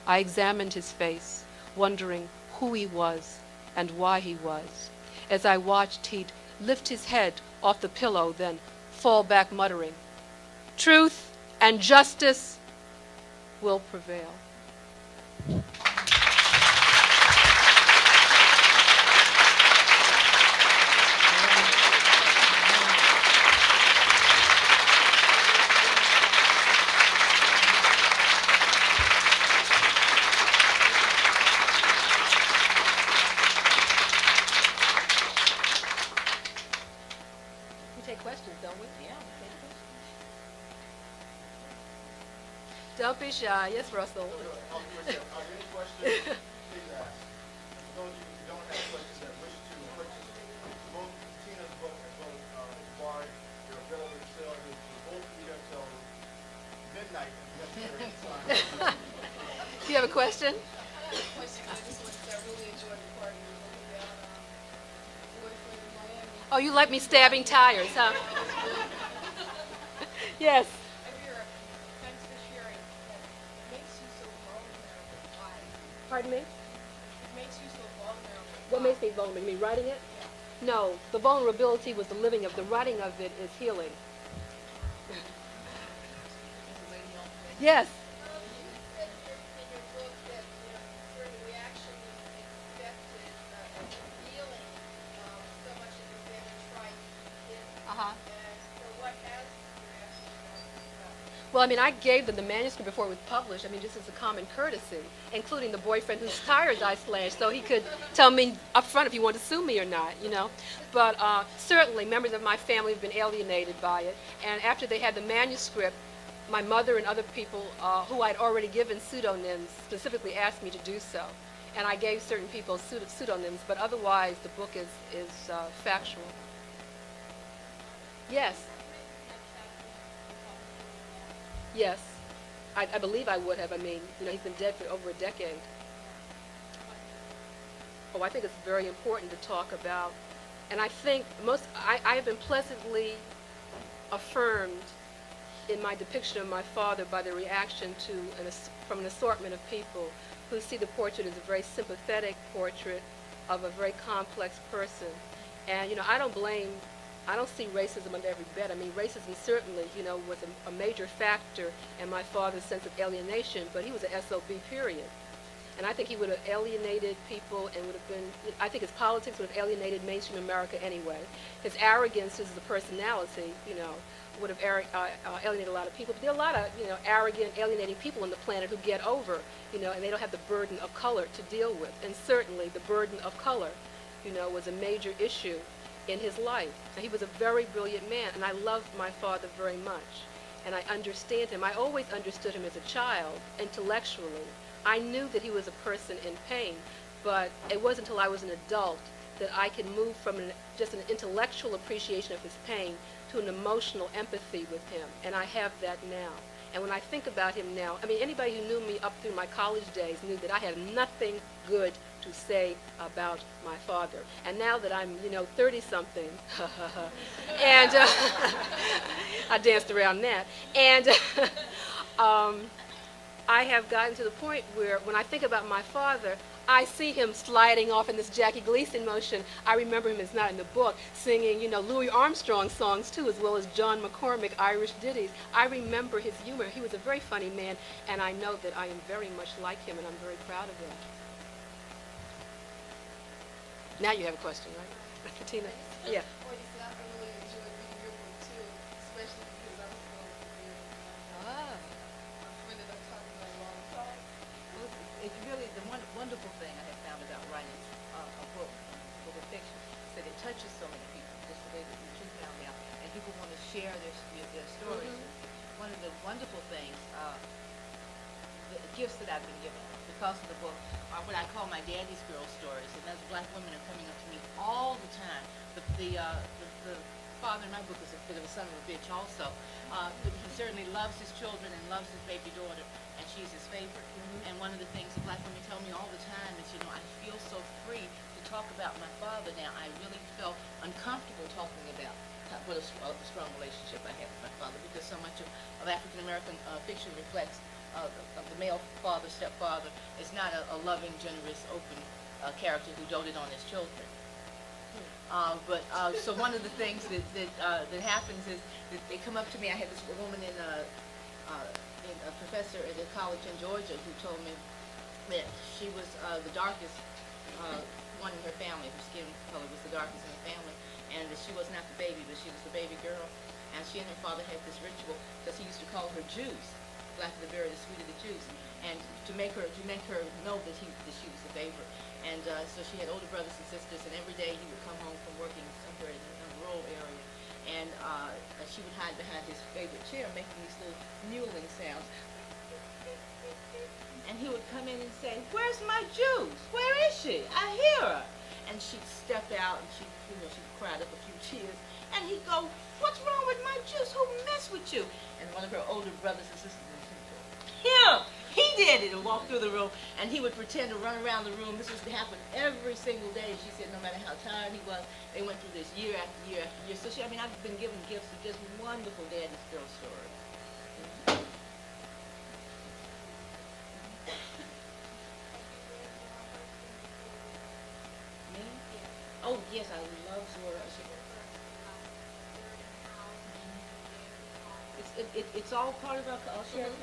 I examined his face, wondering who he was and why he was. As I watched, he'd lift his head off the pillow, then fall back muttering, "Truth and justice will prevail." be shy. Yes, Russell. Are there any questions? Please ask. For those of you who don't have questions that wish to purchase both Tina's book as well as Itabari, they're available to sell. They'll both be there till midnight. Do you have a question? I just want to say I really enjoyed the part you were looking at boyfriend in Miami. Oh, you like me stabbing tires, huh? Yes. Thanks for sharing. It makes you so vulnerable. Why? Pardon me? It makes you so vulnerable. What makes me vulnerable? You mean writing it? No, the vulnerability was the living of the writing of it is healing. Yes. You said in your book that certain reaction is expected and feeling so much of the better trite is. Uh-huh. And so what has your reaction been? Well, I mean, I gave them the manuscript before it was published. I mean, just as a common courtesy, including the boyfriend whose tires I slashed, so he could tell me up front if he wanted to sue me or not, you know. But certainly, members of my family have been alienated by it. And after they had the manuscript, my mother and other people who I'd already given pseudonyms specifically asked me to do so. And I gave certain people pseudonyms, but otherwise the book is factual. Yes. Yes. I believe I would have. I mean, you know, he's been dead for over a decade. Oh, I think it's very important to talk about. And I think I have been pleasantly affirmed in my depiction of my father by the reaction from an assortment of people who see the portrait as a very sympathetic portrait of a very complex person. And, you know, I don't see racism under every bed. I mean, racism certainly, you know, was a major factor in my father's sense of alienation, but he was an SOB, period. And I think he would have alienated people and would have been, I think his politics would have alienated mainstream America anyway. His arrogance as a personality, you know, would have alienated a lot of people. But there are a lot of, you know, arrogant, alienating people on the planet who get over, you know, and they don't have the burden of color to deal with. And certainly the burden of color, you know, was a major issue in his life. And he was a very brilliant man, and I loved my father very much. And I understand him. I always understood him as a child, intellectually. I knew that he was a person in pain, but it wasn't until I was an adult that I could move from just an intellectual appreciation of his pain to an emotional empathy with him, and I have that now. And when I think about him now, I mean, anybody who knew me up through my college days knew that I had nothing good to say about my father. And now that I'm, you know, 30-something, and I danced around that, and I have gotten to the point where when I think about my father, I see him sliding off in this Jackie Gleason motion. I remember him, it's not in the book, singing, you know, Louis Armstrong songs too, as well as John McCormick Irish ditties. I remember his humor. He was a very funny man, and I know that I am very much like him, and I'm very proud of him. Now you have a question, right? Tina? Yeah. Well, you said I really enjoyed reading your book too, especially because I was going through a friend that I'm talking about a long time. It's really the wonderful thing I have found about writing a book of fiction is that it touches so many people, just the way that you two found out, and people want to share their stories. Mm-hmm. One of the wonderful things, the gifts that I've been given because of the book are what I call my daddy's girl stories, and those black women are coming up to me all the time. The father in my book is a bit of a son of a bitch also, but he certainly loves his children and loves his baby daughter, and she's his favorite. Mm-hmm. And one of the things that black women tell me all the time is, you know, I feel so free to talk about my father now. I really felt uncomfortable talking about what a strong relationship I have with my father, because so much of African American fiction reflects of the male father, stepfather, is not a loving, generous, open character who doted on his children. So one of the things that happens is that they come up to me. I had this woman a professor at a college in Georgia who told me that she was the darkest one in her family. Her skin color was the darkest in the family, and that she was not the baby, but she was the baby girl. And she and her father had this ritual because he used to call her Jews, black of the berry, the sweet of the Jews, and to make her know that she was the favorite. And so she had older brothers and sisters, and every day he would come home from working somewhere in a rural area, and she would hide behind his favorite chair, making these little mewling sounds. and he would come in and say, "Where's my juice? Where is she? I hear her." And she'd step out, and she'd cried up a few tears, and he'd go, "What's wrong with my juice? Who messed with you?" And one of her older brothers and sisters would say, "Him! He did it," and walk through the room, and he would pretend to run around the room. This used to happen every single day. She said no matter how tired he was, they went through this year after year after year. So I've been given gifts of just wonderful daddy's girl stories. Me? Oh yes, I love Zora. It's all part of our shared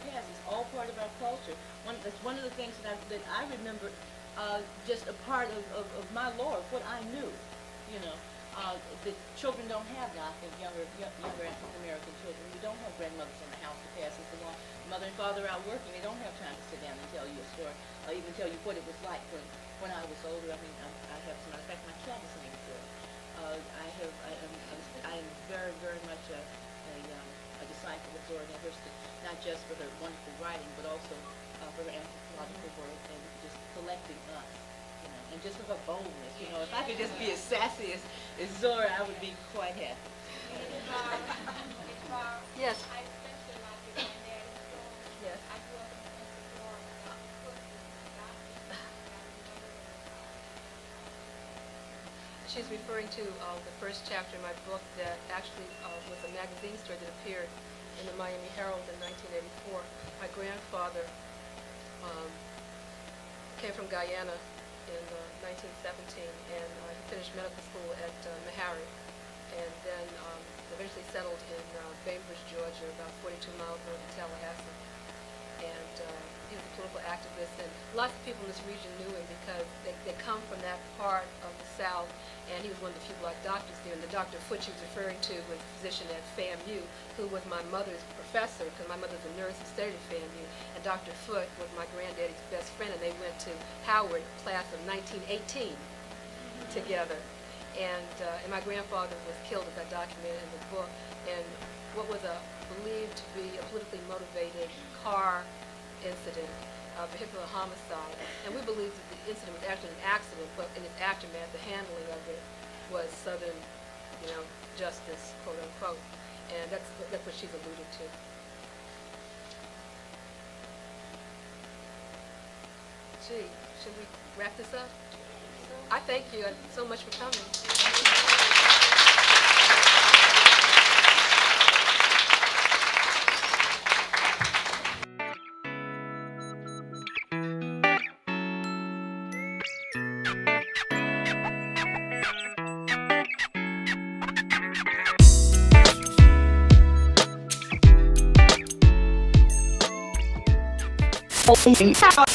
past. It's all part of our culture. That's one of the things that I remember, just a part of my lore, of what I knew. The children don't have now, I think, younger African American children. We don't have grandmothers in the house to pass us along. Mother and father are out working. They don't have time to sit down and tell you a story, or even tell you what it was like when I was older. I mean, I have, as a matter of fact, my cat is named Zora. I am very, very much a disciple of Zora Neale, not just for her wonderful writing, but also for her anthropological work and just collecting us, and just for her boldness. If I could just be as sassy as Zora, I would be quite happy. Yes. I especially like your granddaddy's story. Yes. I grew up in Florida. She's referring to the first chapter in my book that actually was a magazine story that appeared in the Miami Herald in 1984. My grandfather came from Guyana in 1917, and he finished medical school at Memoir, and then eventually settled in Bainbridge, Georgia, about 42 miles north of Tallahassee. And he was a political activist, and lots of people in this region knew him because they come from that part of the South, and he was one of the few black doctors there. And the Dr. Foote she was referring to was a physician at FAMU, who was my mother's professor, because my mother's a nurse who studied at FAMU, and Dr. Foote was my granddaddy's best friend, and they went to Howard, class of 1918, together. And my grandfather was killed, as I documented in the book, and what was believed to be a politically motivated car incident, a vehicular homicide. And we believe that the incident was actually an accident, but in its aftermath, the handling of it was Southern, justice, quote unquote. And that's what she's alluded to. Gee, should we wrap this up? I thank you so much for coming. Oh,